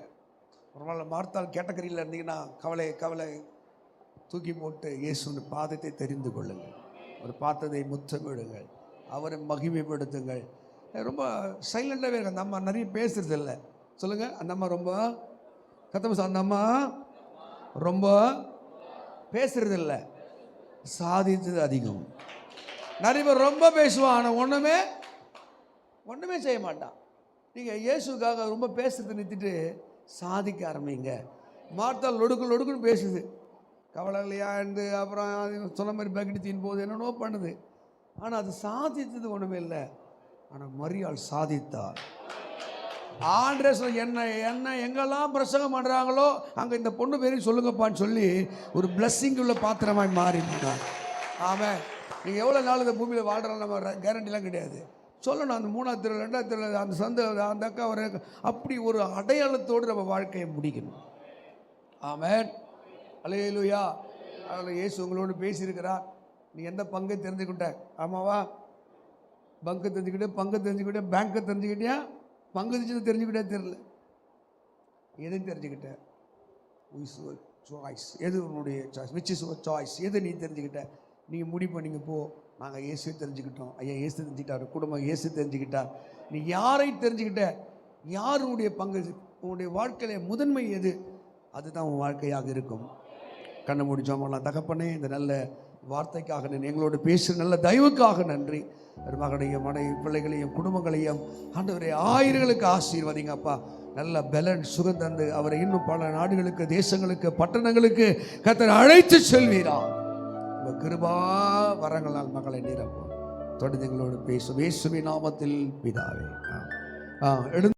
ஒரு வேளை மார்த்தால் கேட்டகரியில் இருந்தீங்கன்னா கவலை தூக்கி போட்டு இயேசுவின் பாதத்தை தெரிந்து கொள்ளுங்கள். ஒரு பாதத்தை முத்தமிடுங்கள், அவரை மகிமைப்படுத்துங்கள். ரொம்ப சைலண்டாகவே இருக்கு. அந்த அம்மா நிறைய பேசுறது இல்லை. சொல்லுங்கள். அந்த அம்மா ரொம்ப அந்த அம்மா ரொம்ப பேசுறது இல்லை, சாதித்தது அதிகம். நிறைய பேர் ரொம்ப பேசுவான், ஆனால் ஒன்றுமே செய்ய மாட்டான். நீங்கள் இயேசுக்காக ரொம்ப பேசுறது நிறுத்திட்டு சாதிக்க ஆரம்பிங்க. மார்த்தால் லொடுக்குன்னு பேசுது, கவலை இல்லையா இருந்து, அப்புறம் சொன்ன மாதிரி பக்கெட்டு தீன் போது என்னென்னோ பண்ணுது. ஆனால் அது சாதித்தது ஒன்றுமே இல்லை. ஆனால் மரியாள் சாதித்தார். ஆண்ட்ரே என்ன எங்கெல்லாம் பிரசங்கம் பண்ணுறாங்களோ அங்கே இந்த பொண்ணு பேரையும் சொல்லுங்கப்பான்னு சொல்லி ஒரு பிளஸ்ஸிங் உள்ள பாத்திரமாய் மாறினாங்க. ஆமாம். நீங்கள் எவ்வளோ நாள் இந்த பூமியில் வாழ்கிறோம் நம்ம கேரண்டிலாம் கிடையாது. சொல்லணும். அந்த 3ஆவது தெருவில் 2ஆவது தெருவில் அந்த சந்தை அந்த அக்கா வர அப்படி ஒரு அடையாளத்தோடு நம்ம வாழ்க்கையை முடிக்கணும். ஆமென். அல்லேலூயா. அதில் இயேசு உங்களோடு பேசியிருக்கிறார். நீ எந்த பங்கை தெரிஞ்சுக்கிட்ட? ஆமாவா? பங்கு தெரிஞ்சுக்கிட்டே, பங்கு தெரிஞ்சுக்கிட்டே, பேங்க்கை தெரிஞ்சுக்கிட்டியா? பங்கு தெரிஞ்சுக்கிட்டே தெரியல. எது தெரிஞ்சுக்கிட்ட? சாய்ஸ். எது உன்னுடைய choice? Which is your choice? எது நீ தெரிஞ்சுக்கிட்ட? நீங்கள் முடிவு பண்ணிங்க. போ, நாங்கள் இயேசு தெரிஞ்சுக்கிட்டோம். ஐயா இயேசு தெரிஞ்சுக்கிட்டார், குடும்பம் இயேசு தெரிஞ்சுக்கிட்டார். நீ யாரை தெரிஞ்சுக்கிட்ட? யாருடைய பங்கு? உன்னுடைய வாழ்க்கையில் முதன்மை எது? அதுதான் உன் வாழ்க்கையாக இருக்கும். கண்ணை முடிச்சோம்லாம். தகப்பனே, இந்த நல்ல வார்த்தைக்காக நன்றி, எங்களோடு பேசுகிற நல்ல தயவுக்காக நன்றி. மகனையும் மனைவி பிள்ளைகளையும் குடும்பங்களையும் ஆண்டவரே ஆயிரங்களுக்கு ஆசீர்வதிங்க அப்பா. நல்ல பலன் சுகம் தந்து அவரை இன்னும் பல நாடுகளுக்கு, தேசங்களுக்கு, பட்டணங்களுக்கு கர்த்தர் அழைத்து செல்வீரா. உங்கள் கிருபா வரங்களால் மகளை நிரப்பும். தொடர்ந்து எங்களோடு பேசும் இயேசுவின் நாமத்தில் பிதாவே. எழுந்து